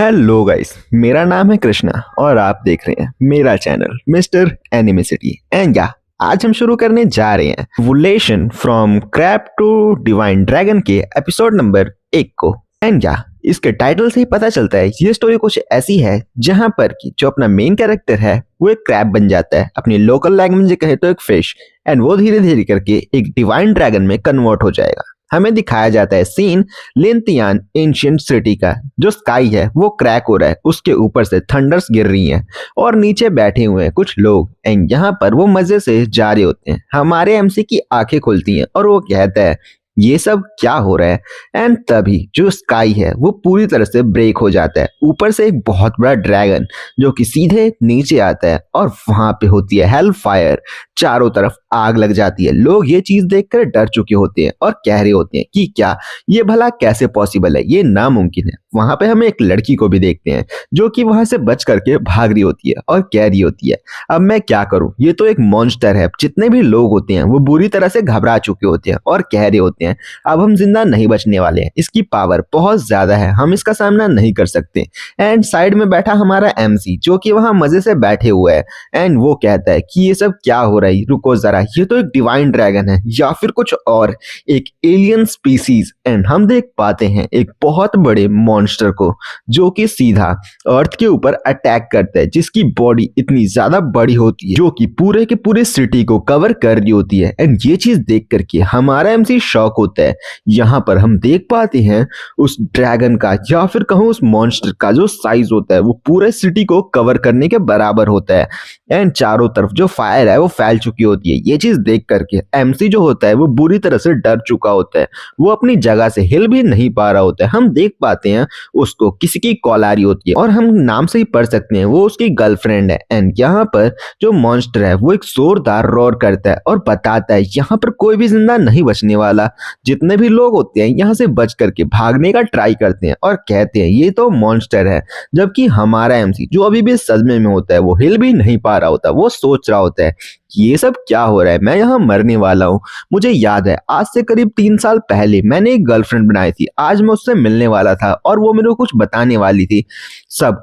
Hello guys, मेरा नाम है कृष्णा और आप देख रहे हैं मेरा चैनल मिस्टर एनिमिसिटी। एंड या आज हम शुरू करने जा रहे हैं evolution from crab to divine dragon के एपिसोड नंबर 1 को। एंड या इसके टाइटल से ही पता चलता है ये स्टोरी कुछ ऐसी है जहां पर कि जो अपना मेन कैरेक्टर है वो एक क्रैब बन जाता है, अपनी लोकल लैंग्वेज में कहे तो एक फिश, एंड वो धीरे धीरे करके एक डिवाइन ड्रैगन में कन्वर्ट हो जाएगा। हमें दिखाया जाता है सीन लिनतियान एंशिएंट सिटी का। जो स्काई है वो क्रैक हो रहा है, उसके ऊपर से थंडर्स गिर रही हैं और नीचे बैठे हुए हैं कुछ लोग, एंड यहाँ पर वो मजे से जा रहे होते हैं। हमारे एमसी की आंखें खुलती हैं और वो कहता है ये सब क्या हो रहा है। एंड तभी जो स्काई है वो पूरी तरह से ब्रेक हो जाता है। ऊपर से एक बहुत बड़ा ड्रैगन जो कि सीधे नीचे आता है और वहां पे होती है हेल फायर, चारों तरफ आग लग जाती है। लोग ये चीज देखकर डर चुके होते हैं और कह रहे होते हैं कि क्या ये भला कैसे पॉसिबल है, ये नामुमकिन है। वहां पे हमें एक लड़की को भी देखते हैं जो कि वहां से बच करके भाग रही होती है और कह रही होती है अब मैं क्या करूं, ये तो एक मॉन्स्टर है। जितने भी लोग होते हैं वो बुरी तरह से घबरा चुके होते हैं और कह रहे होते हैं अब हम जिंदा नहीं बचने वाले हैं, इसकी पावर बहुत ज्यादा है, हम इसका सामना नहीं कर सकते। एंड साइड में बैठा हमारा एमसी जो कि वहां मजे से बैठे हुए है, एंड वो कहता है कि ये सब क्या हो रहा है, रुको जरा, ये तो एक डिवाइन ड्रैगन है या फिर कुछ और, एक एलियन स्पीसीज। एंड हम देख पाते हैं एक बहुत बड़े मॉन्स्टर को जो कि सीधा अर्थ के ऊपर अटैक करता है, जिसकी बॉडी इतनी ज्यादा बड़ी होती है जो कि पूरे के पूरे सिटी को कवर कर रही होती है। एंड ये चीज देख करके हमारा एमसी शॉक होता है। यहाँ पर हम देख पाते हैं उस ड्रैगन का या फिर कहूं उस मॉन्स्टर का जो साइज होता है वो पूरे सिटी को कवर करने के बराबर होता है। एंड चारों तरफ जो फायर है वो फैल चुकी होती है। ये चीज देख करके एमसी जो होता है वो बुरी तरह से डर चुका होता है, वो अपनी जगह से हिल भी नहीं पा रहा होता है। हम देख पाते हैं उसको किसी की कॉल आ रही होती है और हम नाम से ही पढ़ सकते हैं वो उसकी गर्लफ्रेंड है। एंड यहाँ पर जो मॉन्स्टर है वो एक जोरदार रोर करता है और बताता है यहाँ पर कोई भी जिंदा नहीं बचने वाला। जितने भी लोग होते हैं यहाँ से बच करके भागने का ट्राई करते हैं और कहते हैं ये तो मॉन्स्टर है, जबकि हमारा एमसी जो अभी भी सदमे में होता है वो हिल भी नहीं पा रहा होता। वो सोच रहा होता है ये सब क्या हो रहा है, मैं यहाँ मरने वाला हूँ। मुझे याद है आज से करीब 3 साल पहले मैंने एक गर्लफ्रेंड बनाई थी, आज मैं उससे मिलने वाला था और वो मेरे को कुछ बताने वाली थी। सब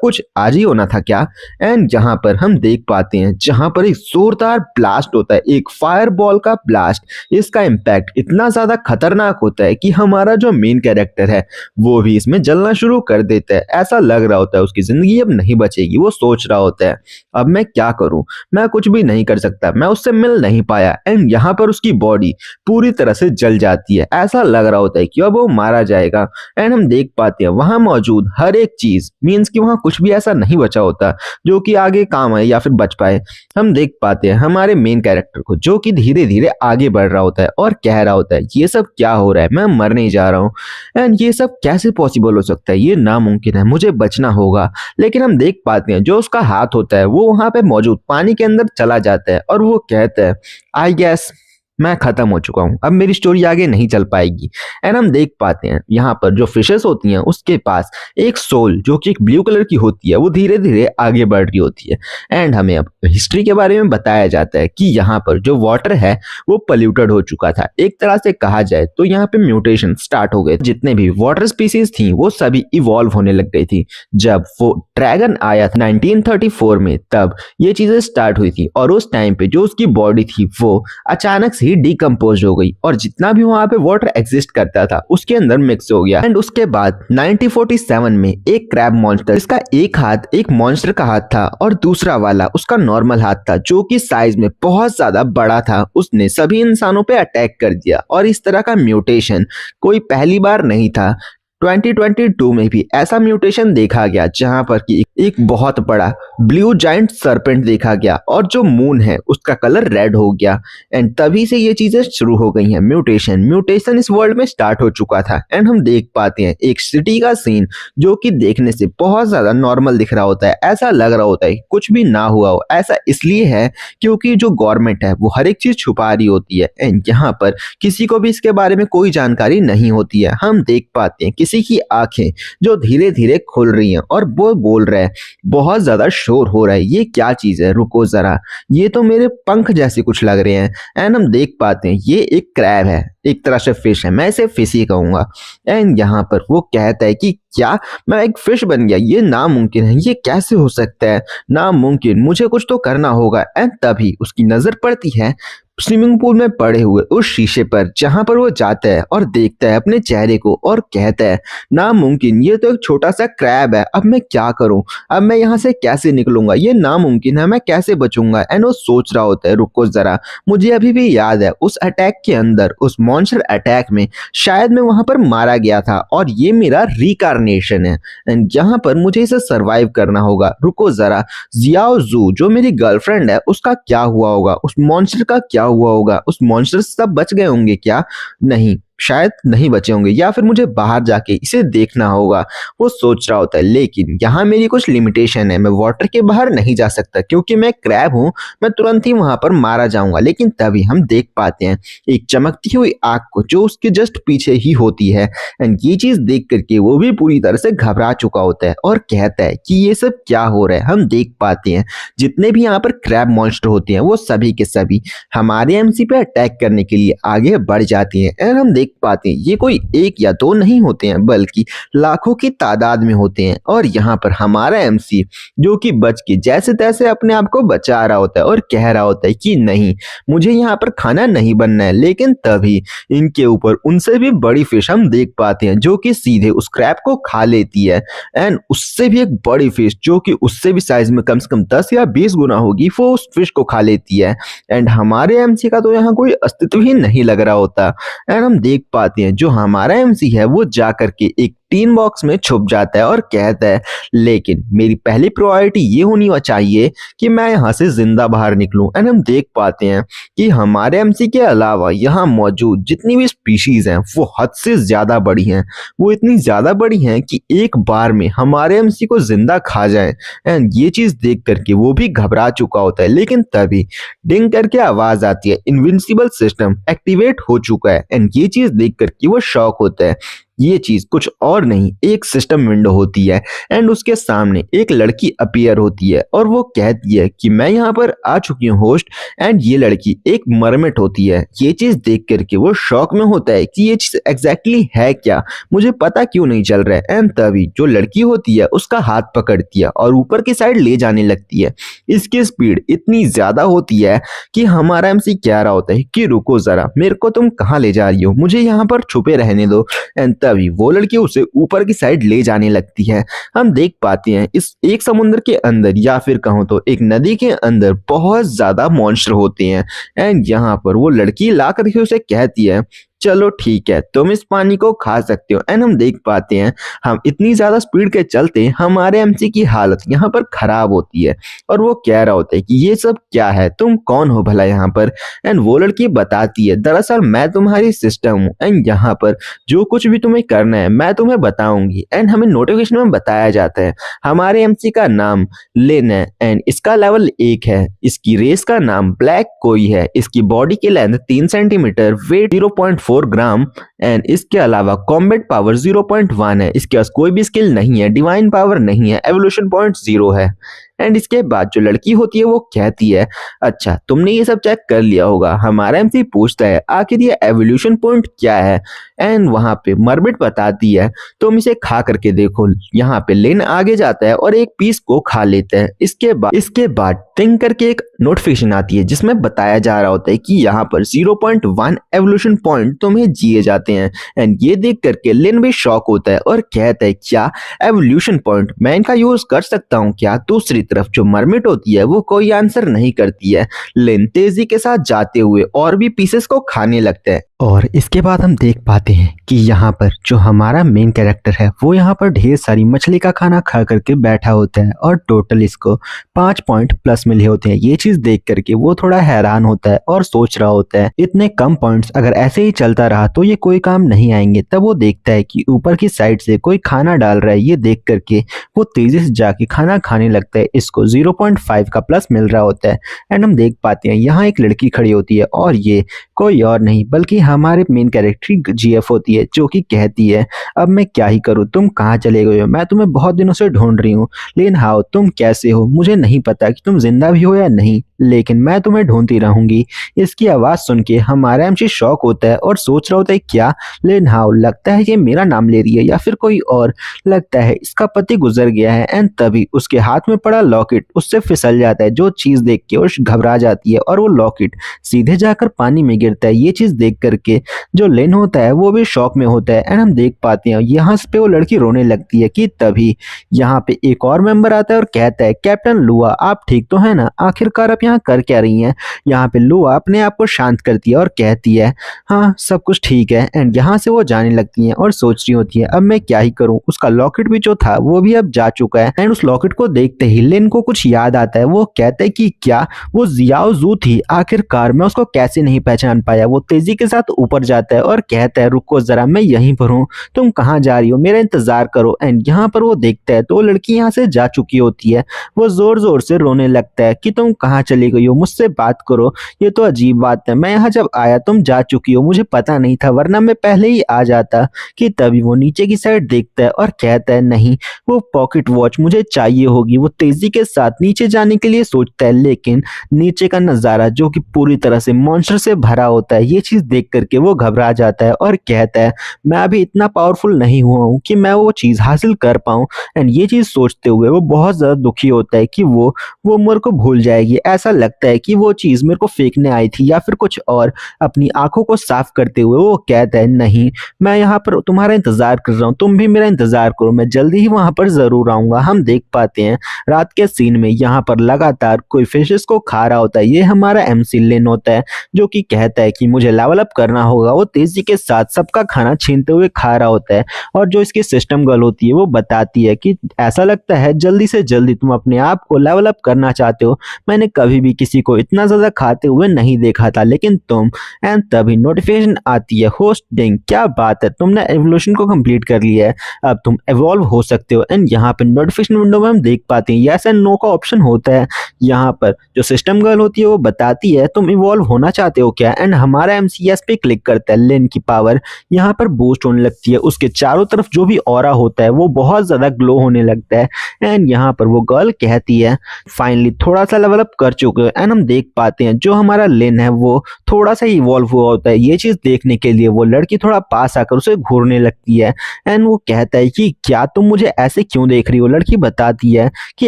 कुछ आज ही होना था क्या। एंड यहाँ पर हम देख पाते हैं जहां पर एक जोरदार ब्लास्ट होता है, एक फायर बॉल का ब्लास्ट। इसका इम्पैक्ट इतना ज्यादा खतरनाक होता है कि हमारा जो मेन कैरेक्टर है वो भी इसमें जलना शुरू कर देता है। ऐसा लग रहा होता है उसकी जिंदगी अब नहीं बचेगी। वो सोच रहा होता है अब मैं क्या करूं, मैं कुछ भी नहीं कर सकता, मैं उससे मिल नहीं पाया। एंड यहाँ पर उसकी बॉडी पूरी तरह से जल जाती है, ऐसा लग रहा होता है कि अब वो मारा जाएगा। एंड हम देख पाते हैं वहां मौजूद हर एक चीज मींस कि वहां कुछ भी ऐसा नहीं बचा होता जो कि आगे काम आए या फिर बच पाए। हम देख पाते हैं हमारे मेन कैरेक्टर को जो कि धीरे धीरे आगे बढ़ रहा होता है और कह रहा होता है ये सब क्या हो रहा है, मैं मरने जा रहा हूँ। एंड ये सब कैसे पॉसिबल हो सकता है, ये नामुमकिन है, मुझे बचना होगा। लेकिन हम देख पाते हैं जो उसका हाथ होता है वो वहां पे मौजूद पानी के अंदर चला जाता है और वो कहता है आई गेस मैं खत्म हो चुका हूं, अब मेरी स्टोरी आगे नहीं चल पाएगी। एंड हम देख पाते हैं यहाँ पर जो फिशेस होती हैं उसके पास एक सोल जो कि एक ब्लू कलर की होती है वो धीरे धीरे आगे बढ़ रही होती है। एंड हमें अब हिस्ट्री के बारे में बताया जाता है कि यहाँ पर जो वाटर है वो पोल्यूटेड हो चुका था। एक तरह से कहा जाए तो यहाँ पे म्यूटेशन स्टार्ट हो गए, जितने भी वाटर स्पीसीज थी वो सभी इवॉल्व होने लग गई थी। जब वो ड्रैगन आया था 1934 में तब ये चीजें स्टार्ट हुई थी और उस टाइम पे जो उसकी बॉडी थी वो अचानक से डिकम्पोज हो गई और जितना भी वहां पे वाटर एग्जिस्ट करता था उसके अंदर मिक्स हो गया। एंड उसके बाद 1947 में एक क्रैब मॉन्स्टर, इसका एक हाथ एक मॉन्स्टर का हाथ था और दूसरा वाला उसका नॉर्मल हाथ था जो कि साइज में बहुत ज्यादा बड़ा था, उसने सभी इंसानों पे अटैक कर दिया। और इस तरह का म्यूटेशन कोई पहली बार नहीं था। 2022 में भी ऐसा म्यूटेशन देखा गया जहां पर कि एक बहुत बड़ा ब्लू जायंट सर्पेंट देखा गया और जो मून है उसका कलर रेड हो गया। एंड तभी से ये चीजें शुरू हो गई हैं। म्यूटेशन इस वर्ल्ड में स्टार्ट हो चुका था। एंड हम देख पाते हैं एक सिटी का सीन जो कि देखने से बहुत ज्यादा नॉर्मल दिख रहा होता है, ऐसा लग रहा होता है कुछ भी ना हुआ हो। ऐसा इसलिए है क्योंकि जो गवर्नमेंट है वो हर एक चीज छुपा रही होती है। एंड यहाँ पर किसी को भी इसके बारे में कोई जानकारी नहीं होती है। हम देख पाते हैं किसी की आंखें जो धीरे धीरे खुल रही हैं और वो बोल रहा है बहुत ज्यादा शोर हो रहा है, ये क्या चीज है, रुको जरा, ये तो मेरे पंख जैसे कुछ लग रहे हैं। एंड हम देख पाते हैं ये एक क्रैब है। एक तरह से फिश है, मैं इसे फिश ही कहूंगा। एंड यहाँ पर वो कहता है कि क्या मैं एक फिश बन गया, ये नामुमकिन है, ये कैसे हो सकता है, नामुमकिन, मुझे कुछ तो करना होगा। एंड तभी उसकी नजर पड़ती है स्विमिंग पूल में पड़े हुए उस शीशे पर, जहां पर वो जाता है और देखता है अपने चेहरे को और कहता है नामुमकिन, ये तो एक छोटा सा क्रैब है, अब मैं क्या करूं, अब मैं यहाँ से कैसे निकलूंगा, ये नामुमकिन है, मैं कैसे बचूंगा। एंड वो सोच रहा होता है रुको जरा, मुझे अभी भी याद है उस अटैक के अंदर, उस मॉन्स्टर अटैक में शायद मैं वहां पर मारा गया था और ये मेरा रिकार्नेशन है एंड यहाँ पर मुझे इसे सरवाइव करना होगा। रुको जरा, जियाओ जू जो मेरी गर्लफ्रेंड है उसका क्या हुआ होगा, उस मॉन्स्टर का क्या हुआ होगा, उस मॉन्स्टर से सब बच गए होंगे क्या, नहीं शायद नहीं बचे होंगे, या फिर मुझे बाहर जाके इसे देखना होगा। वो सोच रहा होता है लेकिन यहाँ मेरी कुछ लिमिटेशन है, मैं वाटर के बाहर नहीं जा सकता क्योंकि मैं क्रैब हूँ, मैं तुरंत ही वहां पर मारा जाऊंगा। लेकिन तभी हम देख पाते हैं एक चमकती हुई आग को जो उसके जस्ट पीछे ही होती है एंड ये चीज देख करके वो भी पूरी तरह से घबरा चुका होता है और कहता है कि ये सब क्या हो रहा है। हम देख पाते हैं जितने भी यहाँ पर क्रैब मॉन्स्टर होते हैं वो सभी के सभी हमारे एमसी पे अटैक करने के लिए आगे बढ़ जाती हैं एंड हम देख पाते हैं ये कोई एक या दो नहीं होते हैं बल्कि लाखों की तादाद में होते हैं। और यहाँ पर हमारा एमसी जो कि बच के जैसे तैसे अपने आप को बचा रहा होता है और कह रहा होता है कि नहीं मुझे यहाँ पर खाना नहीं बनना है। लेकिन तभी इनके ऊपर उनसे भी बड़ी फिश हम देख पाते हैं जो कि सीधे उस क्रैब को खा लेती है एंड उससे भी एक बड़ी फिश जो कि उससे भी साइज में कम से कम 10 या 20 गुना होगी वो उस फिश को खा लेती है एंड हमारे एमसी का तो यहाँ कोई अस्तित्व ही नहीं लग रहा होता। एंड हम देख पाते हैं जो हमारा एमसी है वो जा करके एक टीन बॉक्स में छुप जाता है और कहता है लेकिन मेरी पहली प्रायोरिटी ये होनी चाहिए कि मैं यहाँ से जिंदा बाहर निकलूं। एंड हम देख पाते हैं कि हमारे एमसी के अलावा यहाँ मौजूद जितनी भी स्पीशीज हैं वो हद से ज्यादा बड़ी हैं, वो इतनी ज्यादा बड़ी हैं कि एक बार में हमारे एमसी को जिंदा खा जाए। एंड ये चीज देख करके वो भी घबरा चुका होता है। लेकिन तभी डिंग करके आवाज आती है, इनविंसिबल सिस्टम एक्टिवेट हो चुका है। एंड ये चीज देख करके वो शॉक होता है। ये चीज कुछ और नहीं एक सिस्टम विंडो होती है एंड उसके सामने एक लड़की अपीयर होती है और वो कहती है कि मैं यहाँ पर आ चुकी हूँ होस्ट। एंड ये लड़की एक मरमेट होती है। ये चीज देख करके वो शॉक में होता है कि ये चीज एग्जैक्टली है क्या, मुझे पता क्यों नहीं चल रहा है। एंड तभी जो लड़की होती है उसका हाथ पकड़ती है और ऊपर की साइड ले जाने लगती है। इसकी स्पीड इतनी ज्यादा होती है कि हमारा एमसी कह रहा होता है कि रुको जरा, मेरे को तुम कहाँ ले जा रही हो, मुझे यहाँ पर छुपे रहने दो। एंड तभी वो लड़की उसे ऊपर की साइड ले जाने लगती है। हम देख पाते हैं इस एक समुद्र के अंदर या फिर कहूं तो एक नदी के अंदर बहुत ज्यादा मॉन्स्टर होते हैं एंड यहाँ पर वो लड़की ला करके उसे कहती है चलो ठीक है तुम इस पानी को खा सकते हो। एंड हम देख पाते हैं हम इतनी ज्यादा स्पीड के चलते हमारे एमसी की हालत यहाँ पर खराब होती है और वो कह रहा होता है कि ये सब क्या है, तुम कौन हो भला यहाँ पर। एंड वो लड़की बताती है दरअसल मैं तुम्हारी सिस्टम हूँ एंड यहाँ पर जो कुछ भी तुम्हें करना है मैं तुम्हें बताऊंगी। एंड हमें नोटिफिकेशन में बताया जाता है हमारे एमसी का नाम लिन है एंड इसका लेवल 1 है, इसकी रेस का नाम ब्लैक कोई है, इसकी बॉडी की length 3 centimetre, weight 0.4 gram and इसके अलावा कॉम्बैट पावर 0.1 है, इसके पास कोई भी स्किल नहीं है, डिवाइन पावर नहीं है, एवोल्यूशन पॉइंट 0 है। एंड इसके बाद जो लड़की होती है वो कहती है अच्छा तुमने ये सब चेक कर लिया होगा। हमारा एमसी पूछता है आखिर ये एवोल्यूशन पॉइंट क्या है एंड वहां पे मरमिट बताती है तुम इसे खा करके देखो। यहाँ पे लेन आगे जाता है और एक पीस को खा लेता है। इसके बाद थिंक करके एक नोटिफिकेशन आती है जिसमें बताया जा रहा होता है कि यहाँ पर 0.1 एवोल्यूशन पॉइंट तुम्हें दिए जाते हैं। एंड ये देख करके लिन भी शॉक होता है और कहता है क्या एवोल्यूशन पॉइंट, मैं इनका यूज कर सकता हूँ क्या। दूसरी तरफ जो मरमिट होती है वो कोई आंसर नहीं करती है। लिन तेजी के साथ जाते हुए और भी पीसेस को खाने लगता है और इसके बाद हम देख पाते हैं कि यहाँ पर जो हमारा मेन कैरेक्टर है वो यहाँ पर ढेर सारी मछली का खाना खा करके बैठा होता है और टोटल इसको 5 पॉइंट प्लस मिले होते हैं। ये चीज देख करके वो थोड़ा हैरान होता है और सोच रहा होता है इतने कम पॉइंट्स अगर ऐसे ही चलता रहा तो ये कोई काम नहीं आएंगे। तब वो देखता है कि ऊपर की साइड से कोई खाना डाल रहा है। ये देख करके वो तेजी से जाके खाना खाने लगता है। इसको 0.5 का प्लस मिल रहा होता है। एंड हम देख पाते हैं यहाँ एक लड़की खड़ी होती है और ये कोई और नहीं बल्कि हमारे मेन कैरेक्टर जीएफ होती है जो कि कहती है अब मैं क्या ही करूं, तुम कहाँ चले गए हो, मैं तुम्हें बहुत दिनों से ढूंढ रही हूँ। लेकिन हाउ तुम कैसे हो, मुझे नहीं पता कि तुम जिंदा भी हो या नहीं, लेकिन मैं तुम्हें ढूंढती रहूंगी। इसकी आवाज़ सुन के हमारा एमसी शॉक होता है और सोच रहा होता है क्या लेन हाउ, लगता है ये मेरा नाम ले रही है या फिर कोई और, लगता है इसका पति गुजर गया है। एंड तभी उसके हाथ में पड़ा लॉकेट उससे फिसल जाता है, जो चीज़ देख के वो घबरा जाती है और वो लॉकेट सीधे जाकर पानी में गिरता है। ये चीज़ देख करके जो लेन होता है वो भी शॉक में होता है। एंड हम देख पाते हैं यहाँ पे वो लड़की रोने लगती है कि तभी यहाँ पे एक और मेंबर आता है और कहता है कैप्टन लुआ आप ठीक तो है ना, आखिरकार आप यहाँ कर क्या रही हैं। यहाँ पे लुआ अपने आप को शांत करती है और कहती है हाँ सब कुछ ठीक है। एंड यहाँ से वो जाने लगती हैं और सोच रही होती है अब मैं क्या ही करूँ, उसका लॉकेट भी जो था वो भी अब जा चुका है। एंड उस लॉकेट को देखते ही लिन को कुछ याद आता है, वो कहता है कि क्या वो जियाओ जू थी, आखिरकार मैं उसको कैसे नहीं पहचान पाया। वो तेजी के साथ ऊपर जाता है और कहता है रुको जरा मैं यहीं पर हूँ, तुम कहाँ जा रही हो, मेरा इंतजार करो। एंड यहाँ पर वो देखता है तो वो लड़की यहाँ से जा चुकी होती है। वो जोर जोर से रोने लगता है कि तुम कहाँ चली गई हो, मुझसे बात करो, ये तो अजीब बात है, मैं यहाँ जब आया तुम जा चुकी हो, मुझे पता नहीं था वरना मैं पहले ही आ जाता। कि तभी वो नीचे की साइड देखता है और कहता है नहीं वो पॉकेट वॉच मुझे चाहिए होगी। वो तेजी के साथ नीचे जाने के लिए सोचता है, लेकिन नीचे का नज़ारा जो कि पूरी तरह से मॉन्स्टर से भरा होता है, ये चीज़ देख करके वो घबरा जाता है और कहता है मैं अभी इतना पावरफुल नहीं हुआ हूँ कि मैं वो चीज़ हासिल कर पाऊँ। एंड ये चीज़ सोचते हुए वो बहुत ज़्यादा दुखी होता है कि वो मेरे को भूल जाएगी। ऐसा लगता है कि वो चीज़ मेरे को फेंकने आई थी या फिर कुछ और। अपनी आंखों को साफ करते हुए वो कहता है नहीं मैं यहाँ पर तुम्हारा इंतजार कर रहा हूँ, तुम भी मेरा इंतजार करो, मैं जल्दी ही वहां पर जरूर आऊंगा। हम देख पाते हैं रात के सीन में यहाँ पर लगातार कोई फिशेस को खा रहा होता है। ये हमारा एमसी लिन होता है जो कि कहता है कि मुझे लेवल अप करना होगा। वो तेजी के साथ सबका खाना छीनते हुए खा रहा होता है और जो इसकी सिस्टम गर्ल होती है वो बताती है कि ऐसा लगता है जल्दी से जल्दी तुम अपने आप को लेवल अप करना चाहते हो, मैंने कभी भी किसी को इतना ज्यादा खाते हुए नहीं देखा था लेकिन तुम। एंड तभी नोटिफिकेशन आती है होस्टिंग, क्या बात है तुमने एवोल्यूशन को कंप्लीट कर लिया है, अब तुम एवॉल्व हो सकते हो। एंड यहाँ पे नोटिफिकेशन विंडो में हम देख पाते हैं यस एंड नो का ऑप्शन होता है। यहाँ पर जो सिस्टम गर्ल होती है वो बताती है तुम इवॉल्व होना चाहते हो क्या। एंड हमारा एमसीएस पे क्लिक करता है, लिन की पावर यहाँ पर बूस्ट होने लगती है, उसके चारों तरफ जो भी ऑरा होता है वो बहुत ज्यादा ग्लो होने लगता है। एंड यहाँ पर वो गर्ल कहती है फाइनली थोड़ा सा लेवल अप कर चुके हो। एंड हम देख पाते हैं जो हमारा लिन है वो थोड़ा सा इवॉल्व हुआ होता है। ये चीज देखने के लिए वो लड़की थोड़ा पास आकर उसे घूरने लगती है। एंड वो कहता है कि क्या तुम मुझे ऐसे क्यों देख रही हो। लड़की बताती है कि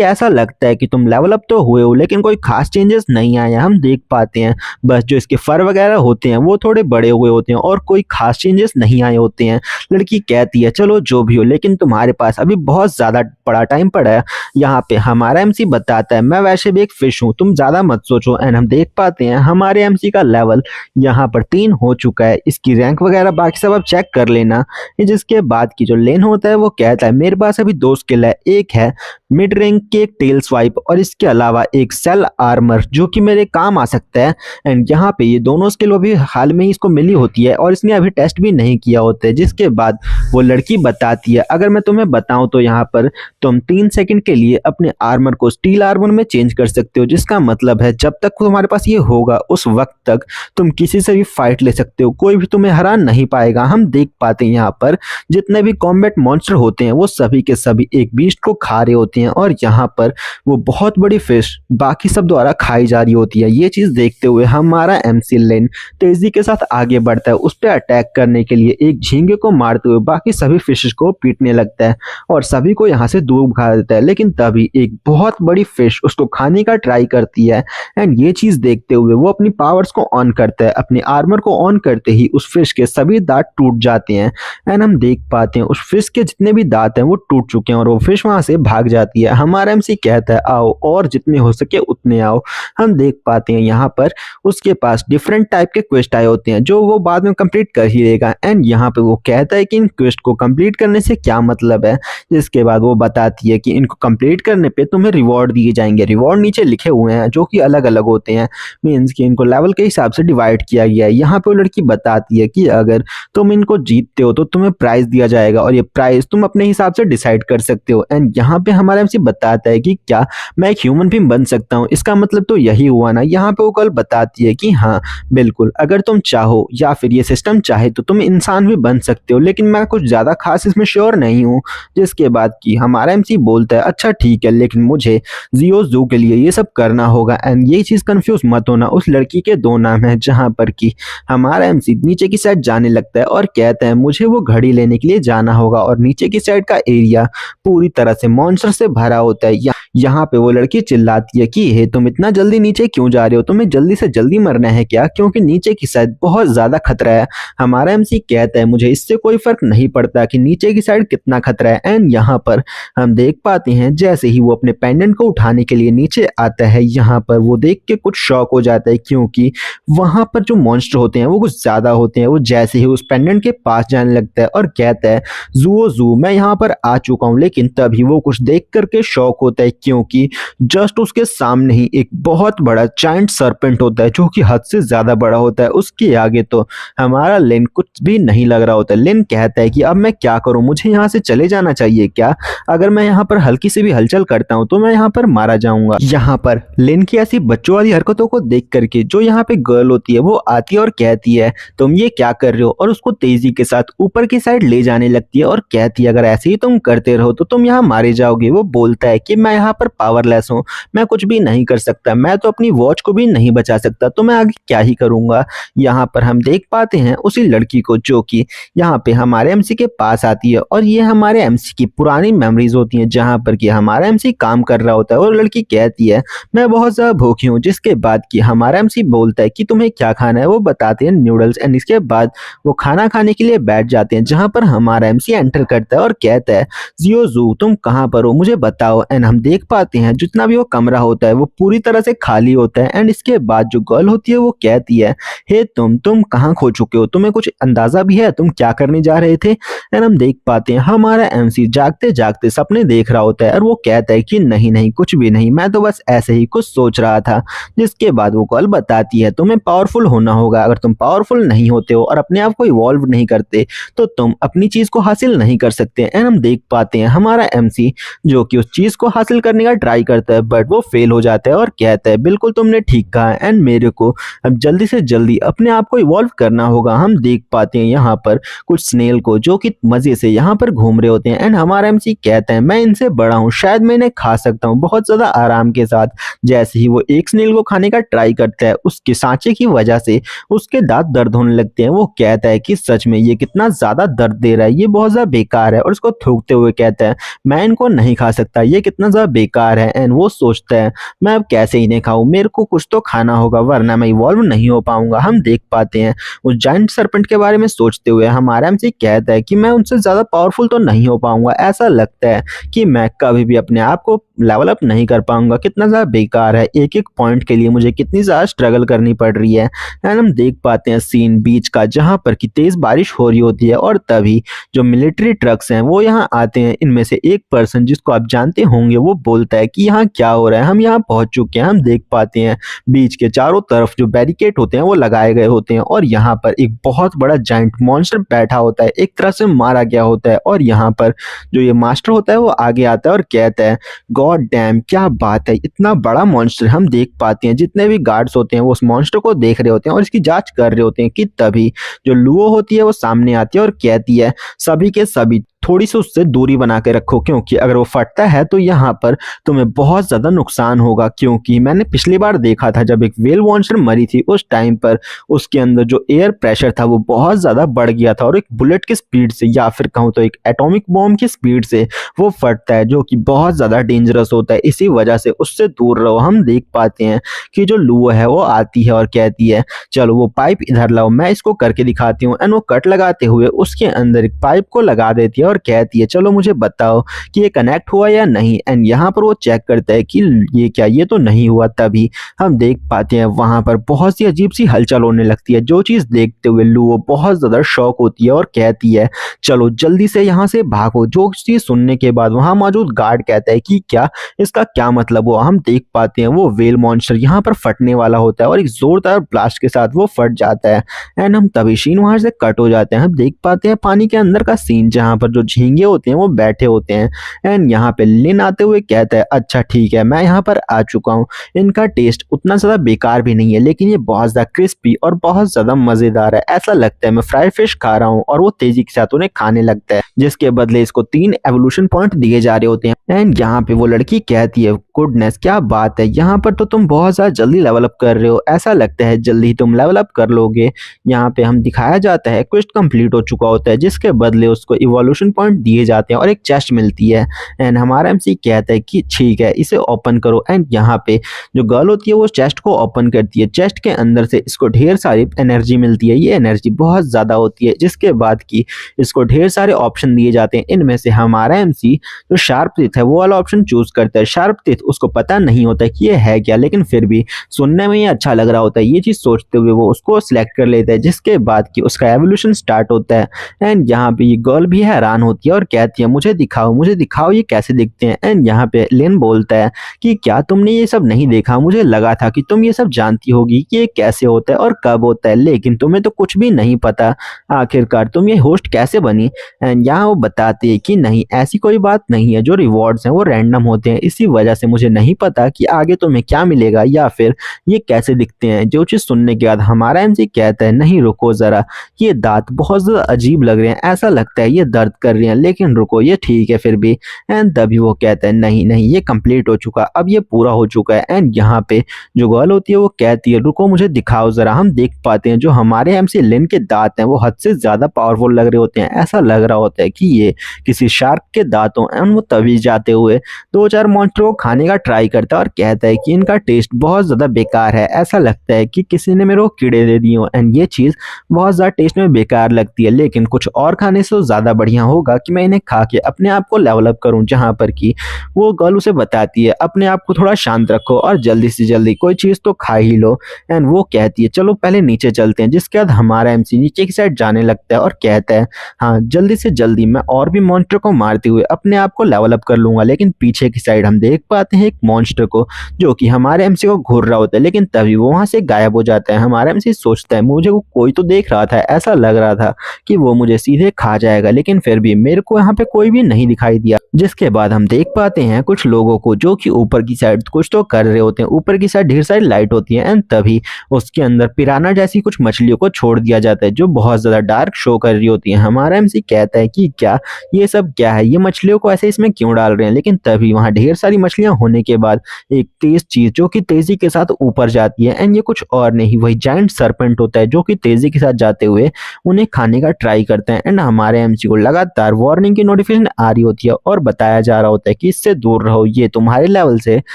ऐसा लगता है कि तुम लेवल अप तो हुए हो लेकिन कोई खास चेंजेस नहीं आए हैं। हम देख पाते हैं बस जो इसके फर वगैरह होते हैं वो थोड़े बड़े हुए होते हैं और कोई खास चेंजेस नहीं आए होते हैं। लड़की कहती है चलो जो भी हो लेकिन तुम्हारे पास अभी बहुत ज्यादा बड़ा टाइम पड़ा है। यहाँ पे हमारा एमसी बताता है मैं वैसे भी एक फिश हूँ, तुम ज्यादा मत सोचो। एंड हम देख पाते हैं हमारे एमसी का लेवल यहाँ पर 3 हो चुका है, इसकी रैंक वगैरह बाकी सब अब चेक कर लेना। जिसके बाद की जो लेन होता है वो कहता है मेरे पास अभी 2 स्किल है, एक है मिड रैंक की एक टेल स्वाइप और इसके अलावा एक सेल आर्मर जो कि मेरे काम आ सकता है। एंड यहाँ पे ये दोनों स्किल अभी हाल में ही इसको मिली होती है और इसने अभी टेस्ट भी नहीं किया होता है। जिसके बाद वो लड़की बताती है अगर मैं तुम्हें बताऊं तो यहाँ पर तुम 3 सेकंड के लिए अपने आर्मर को स्टील आर्मर में चेंज कर सकते हो, जिसका मतलब है जब तक तुम्हारे पास ये होगा उस वक्त तक तुम किसी से भी फाइट ले सकते हो, कोई भी तुम्हें हरा नहीं पाएगा। हम देख पाते हैं यहाँ पर जितने भी कॉम्बैट मॉन्स्टर होते हैं वो सभी के सभी एक बीस्ट को खा रहे होते हैं और यहाँ पर वो बहुत बड़ी फिश बाकी सब द्वारा खाई जा रही होती है। ये चीज देखते हुए हमारा एमसी लेन तेजी के साथ आगे बढ़ता है, उस पर अटैक करने के लिए एक झींगे को मारते हुए बाकी सभी फिशेस को पीटने लगता है और सभी को यहाँ से दूर भगा देता है। लेकिन तभी एक बहुत बड़ी फिश उसको खाने का ट्राई करती है एंड ये चीज देखते हुए वो अपनी पावर्स को ऑन करता है। अपने आर्मर को ऑन करते ही उस फिश के सभी दांत टूट जाते हैं एंड हम देख पाते हैं उस फिश के जितने भी दांत हैं वो टूट चुके हैं और वो फिश वहां से भाग जाती है। हमारा एमसी कहता है आओ और जितने हो सके उतने आओ। हम देख पाते हैं यहाँ पर उसके पास डिफरेंट टाइप के क्वेस्ट आए होते हैं जो वो बाद में कंप्लीट कर ही देगा। एंड यहाँ पे वो कहता है कि इन क्वेस्ट को कंप्लीट करने से क्या मतलब है। जिसके बाद वो बताती है कि इनको कंप्लीट करने पे तुम्हें रिवॉर्ड दिए जाएंगे। रिवॉर्ड नीचे लिखे हुए हैं जो कि अलग अलग होते हैं, मीन्स कि इनको लेवल के हिसाब से डिवाइड किया गया है। यहाँ पे वो लड़की बताती है कि अगर तुम इनको जीतते हो तो तुम्हें प्राइज दिया जाएगा और ये प्राइज तुम अपने हिसाब से डिसाइड कर सकते हो। एंड यहाँ पे हमारा एमसी बताता है कि क्या मैं एक ह्यूमन भी बन सकता हूँ, इसका मतलब तो यही हुआ ना। यहाँ पे वो कल बताती है कि हाँ बिल्कुल अगर तुम चाहो या फिर ये सिस्टम चाहे तो तुम इंसान भी बन सकते हो, लेकिन मैं कुछ ज्यादा खास इसमें श्योर नहीं हूँ। जिसके बाद की हमारा एमसी बोलता है अच्छा ठीक है लेकिन मुझे जियो जू के लिए ये सब करना होगा। होगा। एंड ये चीज़ कंफ्यूज मत होना, उस लड़की के दो नाम हैं, जहाँ पर कि हमारा एमसी नीचे की साइड जाने लगता है और कहता है मुझे वो घड़ी लेने के लिए जाना होगा, और नीचे की साइड का एरिया पूरी तरह से मॉन्स्टर से भरा होता है। यहाँ पे वो लड़की चिल्लाती है कि हे तुम इतना जल्दी नीचे क्यों जा रहे हो, तुम्हें जल्दी से जल्दी मरना है क्या, क्योंकि नीचे की साइड बहुत ज्यादा खतरा है। हमारा एमसी कहता है मुझे इससे कोई फर्क नहीं पड़ता कि नीचे की साइड कितना खतरा है। एंड यहाँ पर हम देख पाते हैं जैसे ही वो अपने पेंडेंट को उठाने के लिए नीचे आता है, यहाँ पर वो देख के कुछ शॉक हो जाता है, क्योंकि वहां पर जो मॉन्स्टर होते हैं वो कुछ ज्यादा होते हैं। वो जैसे ही उस पेंडेंट के पास जाने लगता है और कहता है जूओ जू मैं यहाँ पर आ चुका हूँ, लेकिन तभी वो कुछ देख करके शॉक होता है, क्योंकि जस्ट उसके सामने ही एक बहुत बड़ा जायंट सर्पेंट होता है जो कि हद से ज्यादा बड़ा होता है। उसके आगे तो हमारा लिन कुछ भी नहीं लग रहा होता है। लिन कहता है कि अब मैं क्या करूं, मुझे यहाँ से चले जाना चाहिए क्या, अगर मैं यहाँ पर हल्की से भी हलचल करता हूँ तो मैं यहाँ पर मारा जाऊंगा। यहाँ पर लिन की ऐसी बच्चों वाली हरकतों को देख करके जो यहाँ पे गर्ल होती है वो आती है और कहती है तुम ये क्या कर रहे हो, और उसको तेजी के साथ ऊपर की साइड ले जाने लगती है और कहती है अगर ऐसे ही तुम करते रहो तो तुम यहाँ मारे जाओगे। वो बोलता है कि मैं यहाँ पर पावरलेस हूँ, मैं कुछ भी नहीं कर सकता, मैं तो अपनी वॉच को भी नहीं बचा सकता, तो मैं आगे क्या ही करूंगा। यहाँ पर हम देख पाते हैं उसी लड़की को जो कि यहाँ पे हमारे एमसी के पास आती है, और ये हमारे एमसी की पुरानी मेमोरीज होती हैं जहाँ पर कि हमारा एमसी काम कर रहा होता है। और लड़की कहती है मैं बहुत ज्यादा भूखी हूँ, जिसके बाद कि हमारा एमसी बोलता है कि तुम्हें क्या खाना है, वो बताते हैं नूडल्स। एंड इसके बाद वो खाना खाने के लिए बैठ जाते हैं, जहाँ पर हमारा एमसी एंटर करता है और कहता है जियो जू तुम कहाँ पर हो, मुझे बताओ। एंड हम देख पाते हैं जितना भी वो कमरा होता है वो पूरी तरह से खाली होता है। एंड इसके बाद जो गर्ल होती है वो कहती है हे तुम कहाँ खो चुके हो, तुम्हें कुछ अंदाजा भी है तुम क्या करने जा रहे थे। एंड हम देख पाते हैं हमारा एमसी जागते जागते सपने देख रहा होता है और वो कहता है कि नहीं नहीं कुछ भी नहीं, मैं तो बस ऐसे ही कुछ सोच रहा था। जिसके बाद वो गर्ल बताती है तुम्हें पावरफुल होना होगा, अगर तुम पावरफुल नहीं होते हो और अपने आप को इवॉल्व नहीं करते तो तुम अपनी चीज को हासिल नहीं कर सकते। एंड हम देख पाते हैं हमारा एमसी जो कि उस चीज को हासिल करने का ट्राई करता है, बट वो फेल हो जाता है और कहता है बिल्कुल तुमने ठीक कहा एंड मेरे को अब जल्दी से जल्दी अपने आप को इवॉल्व करना होगा। हम देख पाते हैं यहाँ पर कुछ स्नेल को जो कि मजे से यहाँ पर घूम रहे होते हैं। एंड हमारा एमसी कहता है मैं इनसे बड़ा हूँ, शायद मैं इन्हें खा सकता हूँ बहुत ज्यादा आराम के साथ। जैसे ही वो एक स्नेल को खाने का ट्राई करता है उसके सांचे की वजह से उसके दांत दर्द होने लगते हैं। वो कहता है कि सच में ये कितना ज्यादा दर्द दे रहा है, ये बहुत ज्यादा बेकार है, और उसको थूकते हुए कहता है मैं इनको नहीं खा सकता, ये कितना ज्यादा बेकार है। एंड वो सोचता है मैं अब कैसे इन्हें खाऊं, मेरे को कुछ तो खाना होगा वरना मैं इवॉल्व नहीं हो पाऊंगा। हम देख पाते हैं उस जायंट सर्पेंट के बारे में सोचते हुए हमारा एमसी कहता है कि मैं उनसे ज्यादा पावरफुल तो नहीं हो पाऊंगा, ऐसा लगता है कि मैं कभी भी अपने आप को लेवल अप नहीं कर पाऊंगा, कितना ज्यादा बेकार है, एक एक पॉइंट के लिए मुझे कितनी ज्यादा स्ट्रगल करनी पड़ रही है। एंड हम देख पाते हैं सीन बीच का जहां पर कि तेज बारिश हो रही होती है और तभी जो मिलिट्री ट्रक्स हैं वो यहाँ आते हैं। इनमें से एक पर्सन जिसको आप जानते होंगे वो बोलता है कि यहाँ क्या हो रहा है, हम यहाँ पहुंच चुके हैं। हम देख पाते हैं बीच के चारों तरफ जो बैरिकेड होते हैं वो लगाए गए होते हैं और यहाँ पर एक बहुत बड़ा जायंट मॉन्स्टर बैठा होता है, एक तरह से मारा गया होता है। और यहाँ पर जो ये मास्टर होता है वो आगे आता है और कहता है गॉड डैम क्या बात है, इतना बड़ा मॉन्स्टर। हम देख पाते हैं जितने भी गार्ड्स होते हैं वो उस मॉन्स्टर को देख रहे होते हैं और इसकी जांच कर रहे होते हैं कि तभी जो लुओ होती है वो सामने आती है और कहती है सभी के सभी थोड़ी सी उससे दूरी बना के रखो, क्योंकि अगर वो फटता है तो यहाँ पर तुम्हें बहुत ज्यादा नुकसान होगा। क्योंकि मैंने पिछली बार देखा था जब एक वेल मॉन्स्टर मरी थी उस टाइम पर उसके अंदर जो एयर प्रेशर था वो बहुत ज्यादा बढ़ गया था और एक बुलेट की स्पीड से या फिर कहूँ तो एक एटॉमिक बॉम्ब की स्पीड से वो फटता है, जो कि बहुत ज्यादा डेंजरस होता है। इसी वजह से उससे दूर रहो। हम देख पाते हैं कि जो लुओ है वो आती है और कहती है चलो वो पाइप इधर लाओ, मैं इसको करके दिखाती हूँ। एंड वो कट लगाते हुए उसके अंदर एक पाइप को लगा देती है और कहती है चलो मुझे बताओ कि ये कनेक्ट हुआ या नहीं। एंड यहाँ पर वो चेक करता है कि ये क्या, ये तो नहीं हुआ। तभी हम देख पाते हैं वहां पर बहुत सी अजीब सी हलचल होने लगती है, जो चीज देखते हुए लुओ बहुत ज्यादा शॉक होती है और कहती है चलो जल्दी से यहाँ से भागो। जो चीज सुनने के बाद वहां मौजूद गार्ड कहता है कि क्या, इसका क्या मतलब हुआ। हम देख पाते हैं वो वेल मॉन्स्टर यहाँ पर फटने वाला होता है और एक जोरदार ब्लास्ट के साथ वो फट जाता है। एंड हम तभी सीन वहां से कट हो जाते हैं। हम देख पाते हैं पानी के अंदर का सीन जहाँ पर जो जो झींगे होते हैं वो बैठे होते हैं। एंड यहाँ पे लिन आते हुए कहता है अच्छा ठीक है, मैं यहाँ पर आ चुका हूँ। इनका टेस्ट उतना ज़्यादा बेकार भी नहीं है, लेकिन ये बहुत ज़्यादा क्रिस्पी और बहुत ज़्यादा मज़ेदार है। ऐसा लगता है मैं फ्राई फिश खा रहा हूँ। और वो तेजी के साथ उन्हें खाने लगता है, जिसके बदले इसको 3 एवोल्यूशन पॉइंट दिए जा रहे होते हैं। एंड यहाँ पे वो लड़की कहती है गुडनेस क्या बात है, यहाँ पर तो तुम बहुत ज़्यादा जल्दी लेवल अप कर रहे हो, ऐसा लगता है जल्दी ही तुम लेवल अप कर लोगे। यहाँ पे हम दिखाया जाता है क्वेस्ट कंप्लीट हो चुका होता है, जिसके बदले उसको इवोल्यूशन पॉइंट दिए जाते हैं और एक चेस्ट मिलती है। एंड हमारा एमसी कहता है कि ठीक है इसे ओपन करो। एंड यहाँ पे जो गर्ल होती है वो चेस्ट को ओपन करती है। चेस्ट के अंदर से इसको ढेर सारी एनर्जी मिलती है, ये एनर्जी बहुत ज़्यादा होती है, जिसके बाद की इसको ढेर सारे ऑप्शन दिए जाते हैं। इनमें से हमारा एमसी जो शार्प टीथ है वो वाला ऑप्शन चूज करता है। शार्प टीथ उसको पता नहीं होता कि ये है क्या, लेकिन फिर भी सुनने में ये अच्छा लग रहा होता है। ये चीज़ सोचते हुए वो उसको सिलेक्ट कर लेता है, जिसके बाद कि उसका एवोल्यूशन स्टार्ट होता है। एंड यहाँ पे ये गर्ल भी हैरान होती है और कहती है मुझे दिखाओ ये कैसे दिखते हैं। एंड यहाँ पे लिन बोलता है कि क्या तुमने ये सब नहीं देखा, मुझे लगा था कि तुम ये सब जानती होगी कि ये कैसे होता है और कब होता है, लेकिन तुम्हें तो कुछ भी नहीं पता। आखिरकार तुम ये होस्ट कैसे बनी। एंड यहाँ वो बताती है कि नहीं ऐसी कोई बात नहीं है, जो रिवॉर्ड्स हैं वो रैंडम होते हैं, इसी वजह से मुझे नहीं पता कि आगे तुम्हें क्या मिलेगा या फिर ये कैसे दिखते हैं। जो चीज़ सुनने के बाद हमारा एमसी कहता है नहीं रुको ज़रा, ये दांत बहुत ज़्यादा अजीब लग रहे हैं, ऐसा लगता है ये दर्द कर रहे हैं, लेकिन रुको ये ठीक है फिर भी। एंड तभी वो कहता है नहीं नहीं ये कंप्लीट हो चुका, अब ये पूरा हो चुका है। एंड यहाँ पे जो गर्ल होती है वो कहती है रुको मुझे दिखाओ ज़रा। हम देख पाते हैं जो हमारे एमसी लिन के दांत हैं वो हद से ज़्यादा पावरफुल लग रहे होते हैं। ऐसा लग रहा होता है कि ये किसी शार्क के दांतों। एंड वो तभी जाते हुए 2-4 मॉन्स्टर को खाने का ट्राई करता है और कहता है कि इनका टेस्ट बहुत ज़्यादा बेकार है, ऐसा लगता है कि किसी ने मेरे को कीड़े दे दिए हो। एंड ये चीज़ बहुत ज़्यादा टेस्ट में बेकार लगती है, लेकिन कुछ और खाने से तो ज़्यादा बढ़िया होगा कि मैं इन्हें खा के अपने आप को लेवल अप करूँ। जहाँ पर कि वो गर्ल उसे बताती है अपने आप को थोड़ा शांत रखो और जल्दी से जल्दी कोई चीज़ तो खा ही लो। एंड वो कहती है चलो पहले नीचे चलते हैं, जिसके बाद हमारा एमसी नीचे की साइड जाने लगता है और कहता है हाँ जल्दी से जल्दी मैं और भी मॉन्स्टर को मारते हुए अपने आप को लेवल अप कर लूंगा। लेकिन पीछे की साइड हम देख पाते हैं एक मॉन्स्टर को जो कि हमारे एमसी को घूर रहा होता है, लेकिन तभी वो वहां से गायब हो जाता है। हमारा एमसी सोचता है मुझे वो कोई तो देख रहा था, ऐसा लग रहा था कि वो मुझे सीधे खा जाएगा, लेकिन फिर भी मेरे को यहाँ पे कोई भी नहीं दिखाई दिया। जिसके बाद हम देख पाते हैं कुछ लोगों को जो कि ऊपर की साइड कुछ तो कर रहे होते हैं। ऊपर की साइड ढेर सारी लाइट होती है। एंड तभी उसके अंदर पिराना जैसी कुछ मछलियों को छोड़ दिया जाता है जो बहुत ज्यादा डार्क शो कर रही होती है। हमारा एमसी कहता है कि क्या ये सब क्या है, ये मछलियों को ऐसे इसमें क्यों डाल रहे हैं। लेकिन तभी वहां ढेर सारी मछलियां होने के बाद एक तेज चीज जो कि तेजी के साथ ऊपर जाती है। एंड ये कुछ और नहीं वही जायंट सरपेंट होता है जो कि तेजी के साथ जाते हुए उन्हें खाने का ट्राई करते हैं। एंड हमारे एमसी को लगातार वार्निंग की नोटिफिकेशन आ रही होती है और बताया जा रहा होता है कि इससे दूर रहो, ये तुम्हारे लेवल से